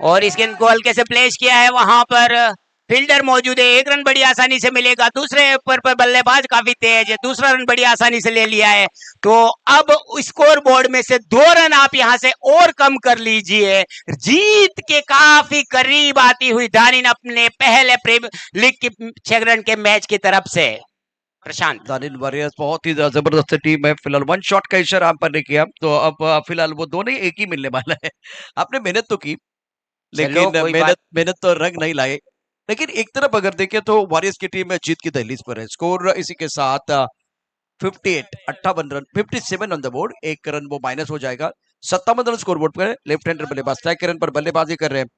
और इस गेंद को हल्के से प्लेस किया है, वहां पर फील्डर मौजूद है। एक रन बड़ी आसानी से मिलेगा। दूसरे पर बल्लेबाज काफी तेज है, दूसरा रन बड़ी आसानी से ले लिया है। तो अब स्कोर बोर्ड में से 2 रन आप यहां से और कम कर लीजिए। जीत के काफी करीब आती हुई दानिन अपने पहले प्रीमियर लीग की 6 रन के मैच की तरफ से। प्रशांत, दानिन वॉरियर्स बहुत ही जबरदस्त टीम है। फिलहाल 1 शॉट का इशारा हम पर ने किया, तो अब फिलहाल वो दोनों ही एक ही मिलने वाला है। आपने मेहनत तो की, लेकिन मेहनत तो रंग नहीं लाए। लेकिन एक तरफ अगर देखें तो वॉरियर्स की टीम में जीत की दहलीज पर है। स्कोर इसी के साथ 58 run, 57 on the board. 1 run वो माइनस हो जाएगा। 57 रन स्कोर बोर्ड पर। लेफ्ट हैंडर बल्लेबाज 3 रन पर बल्लेबाजी कर रहे हैं।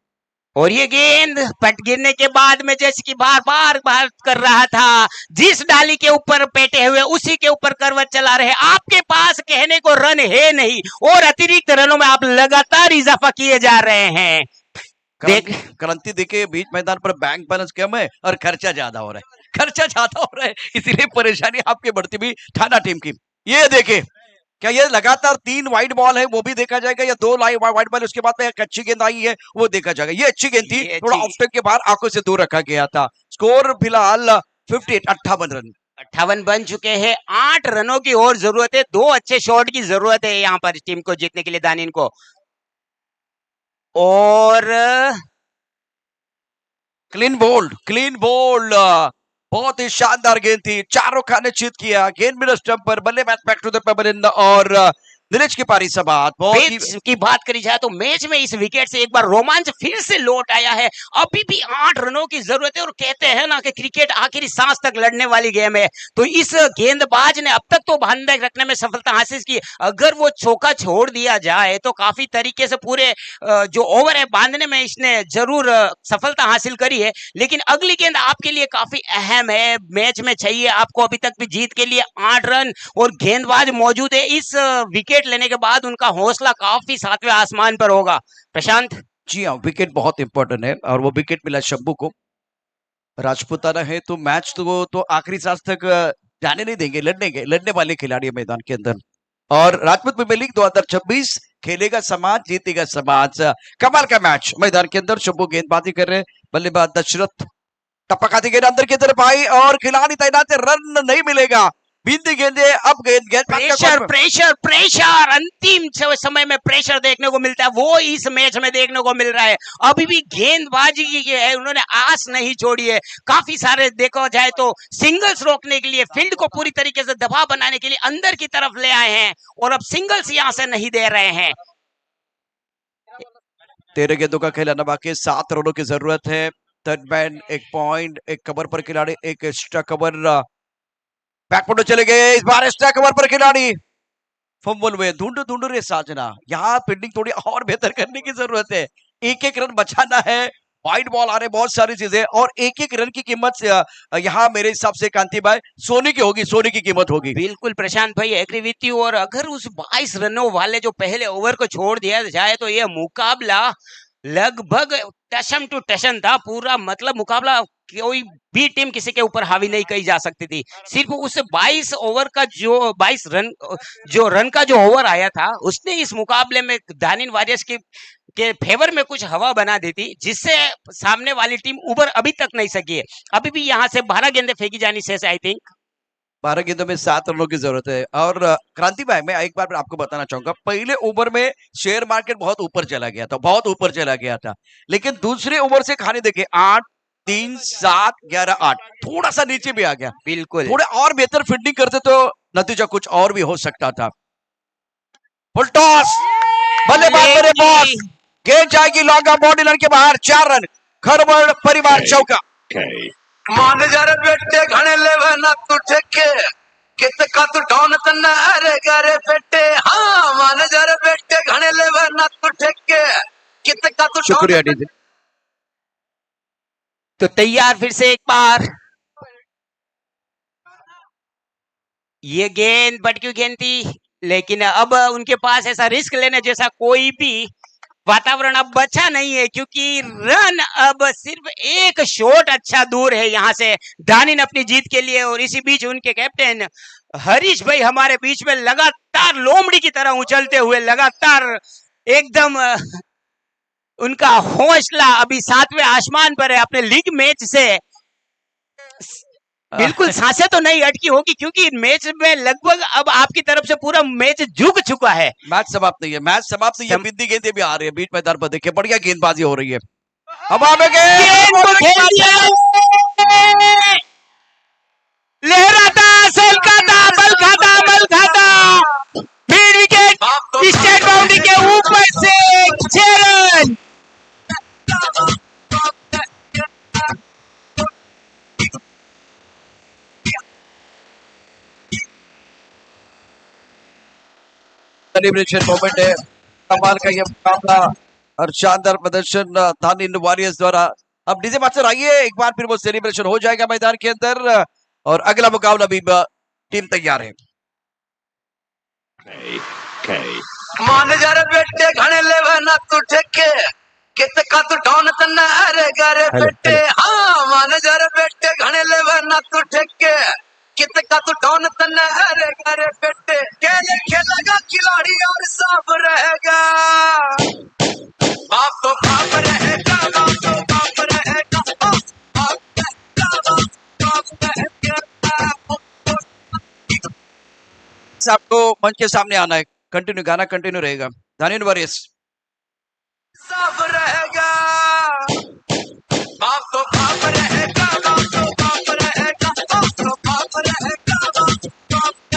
और ये गेंद पट गिरने के बाद में जैसे कि बार बार बात कर रहा था, जिस डाली के ऊपर पेटे हुए उसी के ऊपर करवट चला रहे। आपके पास कहने को रन है नहीं और अतिरिक्त रनों में आप लगातार इजाफा किए जा रहे हैं। देख क्रांति देखिए, बीच मैदान पर बैंक बैलेंस कम है और खर्चा ज्यादा हो रहा है, खर्चा ज्यादा हो रहा है, इसीलिए परेशानी आपकी बढ़ती भी ठाना टीम की। ये देखे, क्या ये लगातार 3 वाइड बॉल है वो भी देखा जाएगा, या 2 वाइड बॉल उसके बाद में एक अच्छी गेंद आई है वो देखा जाएगा। ये अच्छी गेंद थी, थोड़ा ऑफ स्टेप के बाहर आंखों से दूर रखा गया था। स्कोर फिलहाल 58 रन 58 बन चुके हैं। 8 रनों की और जरूरत है, 2 अच्छे शॉट की जरूरत है यहाँ पर टीम को जीतने के लिए, दानिन को। और क्लीन बोल्ड बहुत ही शानदार गेंद थी, चारों खाने चित किया, गेंद मिडल स्टंप पर, बल्लेबाज बैक टू द पेबल और नीरज की पारी समाप्त। मैच की बात करी जाए तो मैच में इस विकेट से एक बार रोमांच फिर से लौट आया है। अभी भी 8 रनों की जरूरत है और कहते हैं ना कि क्रिकेट आखिरी सांस तक लड़ने वाली गेम है। तो इस गेंदबाज ने अब तक तो बांधे रखने में सफलता हासिल की, अगर वो चौका छोड़ दिया जाए तो काफी तरीके से पूरे जो ओवर है बांधने में इसने जरूर सफलता हासिल करी है। लेकिन अगली गेंद आपके लिए काफी अहम है, मैच में चाहिए आपको अभी तक भी जीत के लिए 8 रन और गेंदबाज मौजूद है। इस विकेट लेने के बाद उनका हौसला काफी 7वें आसमान पर होगा। प्रशांत जी हाँ, विकेट बहुत इंपॉर्टेंट है और वो विकेट मिला शंभू को। राजपूताना है तो मैच तो आखिरी सांस तक जाने नहीं देंगे, लड़ने वाले खिलाड़ी मैदान के अंदर। और राजपूत प्रीमियर लीग 2026 खेलेगा समाज, जीतेगा समाज। कमाल का मैच मैदान के अंदर, शंभू गेंदबाजी कर रहे, बल्लेबाज दशरथ टपकाती गेंद अंदर की तरफ आई और खिलाड़ी तैनात है, रन नहीं मिलेगा। बीती गेंदे, अब गेंद प्रेशर अंतिम समय में प्रेशर देखने को मिलता है, वो इस मैच में देखने को मिल रहा है। अभी भी गेंदबाजी की है, उन्होंने आस नहीं छोड़ी है। काफी सारे देखो जाए तो सिंगल्स रोकने के लिए, फील्ड को पूरी तरीके से दबाव बनाने के लिए अंदर की तरफ ले आए हैं और अब सिंगल्स यहां से नहीं दे रहे हैं। 13 गेंदों का खेल आना बाकी, 7 रनों की जरूरत है। थर्ड मैन, 1 पॉइंट, 1 कवर पर खिलाड़ी, 1 एक्स्ट्रा कवर। बैकफुट चले गए, इस बार एक्स्ट्रा कवर पर खिलाड़ी फंबल हुए। ढूंढ रे साजना, यहाँ फील्डिंग थोड़ी और बेहतर करने की जरूरत है। 1-1 रन बचाना है, वाइड बॉल आ रहे, बहुत सारी चीजें, और 1-1 रन की कीमत यहाँ मेरे हिसाब से कांति भाई सोने की होगी, सोने की कीमत होगी। बिल्कुल प्रशांत भाई, एग्री विथ यू। और अगर उस 22 रनों वाले जो पहले ओवर को छोड़ दिया जाए तो यह मुकाबला लगभग टशन टू टशन था पूरा, मतलब मुकाबला कोई भी टीम किसी के ऊपर हावी नहीं कही जा सकती थी। सिर्फ उस 22 ओवर का जो 22 रन का जो ओवर आया था उसने इस मुकाबले में दानिन वॉरियर्स के फेवर में कुछ हवा बना दी थी, जिससे सामने वाली टीम उबर अभी तक नहीं सकी है। अभी भी यहाँ से 12 गेंदें फेंकी जानी शेष, आई थिंक 12 गेंदों में 7 रनों की जरूरत है। और क्रांति भाई, मैं एक बार आपको बताना चाहूंगा, पहले ओवर में शेयर मार्केट बहुत ऊपर चला गया था, बहुत ऊपर चला गया था, लेकिन दूसरे ओवर से खाने देखे 8, 3, 7, 11, 8 थोड़ा सा नीचे भी आ गया। बिल्कुल, थोड़े और बेहतर फील्डिंग करते तो नतीजा कुछ और भी हो सकता था। फुल टॉस, बल्लेबाज मेरे बॉस, गेंद जाएगी लॉन्ग ऑफ बॉडी लाइन के बाहर, 4 रन, खरबड़ परिवार चौका। मान जर बेटे घने लेवे ना तू ठेके, कित का तू ढोन तना अरे गरे बेटे। हाँ, मान जर बेटे घने लेवे ना तू ठेके, कित का तू। शुक्रिया डीजे। तो तैयार फिर से एक बार, ये गेंद बटकी गेंद थी, लेकिन अब उनके पास ऐसा रिस्क लेने जैसा कोई भी वातावरण अब बचा नहीं है, क्योंकि रन अब सिर्फ एक शॉट अच्छा दूर है यहाँ से दानिन अपनी जीत के लिए। और इसी बीच उनके कैप्टन हरीश भाई हमारे बीच में लगातार लोमड़ी की तरह उछलते हुए, लगातार एकदम उनका हौसला अभी 7वें आसमान पर है। अपने लीग मैच से बिल्कुल सांसें तो नहीं अटकी होगी, क्योंकि मैच में लगभग अब आपकी तरफ से पूरा मैच झुक चुका है। मैच समाप्त नहीं है, मैच समाप्त नहीं है। बिंदी गेंदें भी आ रही है बीच मैदान पर, देखिए बढ़िया गेंदबाजी हो रही है। अब आगे लहराता, सोलकाता, बल खाता, फिर विकेट स्टेट बाउंड्री के ऊपर से 6 रन। सेलिब्रेशन मोमेंट है, कमाल का ये मुकाबला और शानदार प्रदर्शन धानिन वॉरियर्स द्वारा। अब डीजे मास्टर आइए, एक बार फिर वो सेलिब्रेशन हो जाएगा मैदान के अंदर और अगला मुकाबला भी टीम तैयार है। मान जरा बेटे घने लेवे ना तू ठेके कित का तू डॉन तन्ना अरे गरे बेटे हाँ मान जरा बेटे घने लेवे ना तू ठेके कित का तू डॉन तन्ना अरे गरे बेटे खेले खेलेगा खिलाड़ी और साफ रहेगा बाप तो बाप रहेगा बाप तो बाप रहेगा बाप रहेगा। आपको मंच के सामने आना है, कंटिन्यू गाना कंटिन्यू रहेगा। धानिन वॉरियर्स साफ रहेगा बाप तो बाप रहेगा बाप तो बाप रहेगा बाप तो बाप रहेगा बाप तो बाप रहेगा।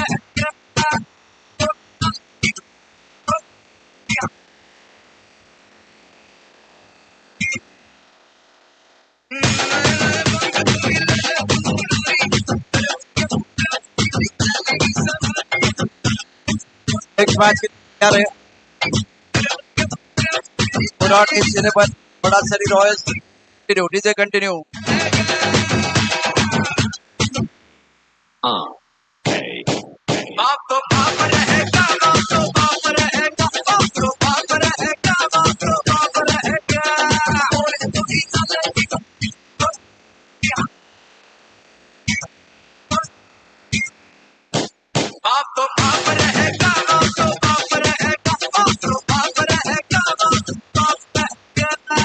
एक मैच के तैयार है पूरा टीम सीने पर बड़ा सरी रॉयल्स कंटिन्यू डीजे कंटिन्यू। बाप तो बाप रहेगा बाप तो बाप रहेगा बाप तो बाप रहेगा बाप तो बाप रहेगा। बाप तो बाप रहेगा बाप तो बाप रहेगा बाप तो बाप रहेगा बाप तो बाप रहेगा।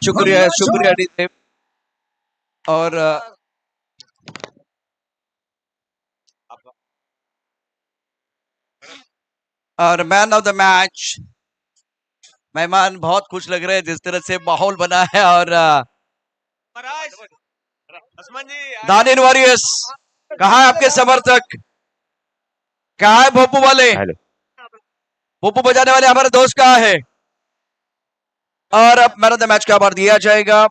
शुक्रिया डीजे। और मैन ऑफ द मैच मेहमान बहुत खुश लग रहे हैं जिस तरह से माहौल बना है। और धानिन वॉरियर्स कहाँ है आपके समर्थक, कहाँ है भोपू वाले, भोपू बजाने वाले हमारे दोस्त कहाँ है। और अब मैन ऑफ द मैच का अवार्ड दिया जाएगा।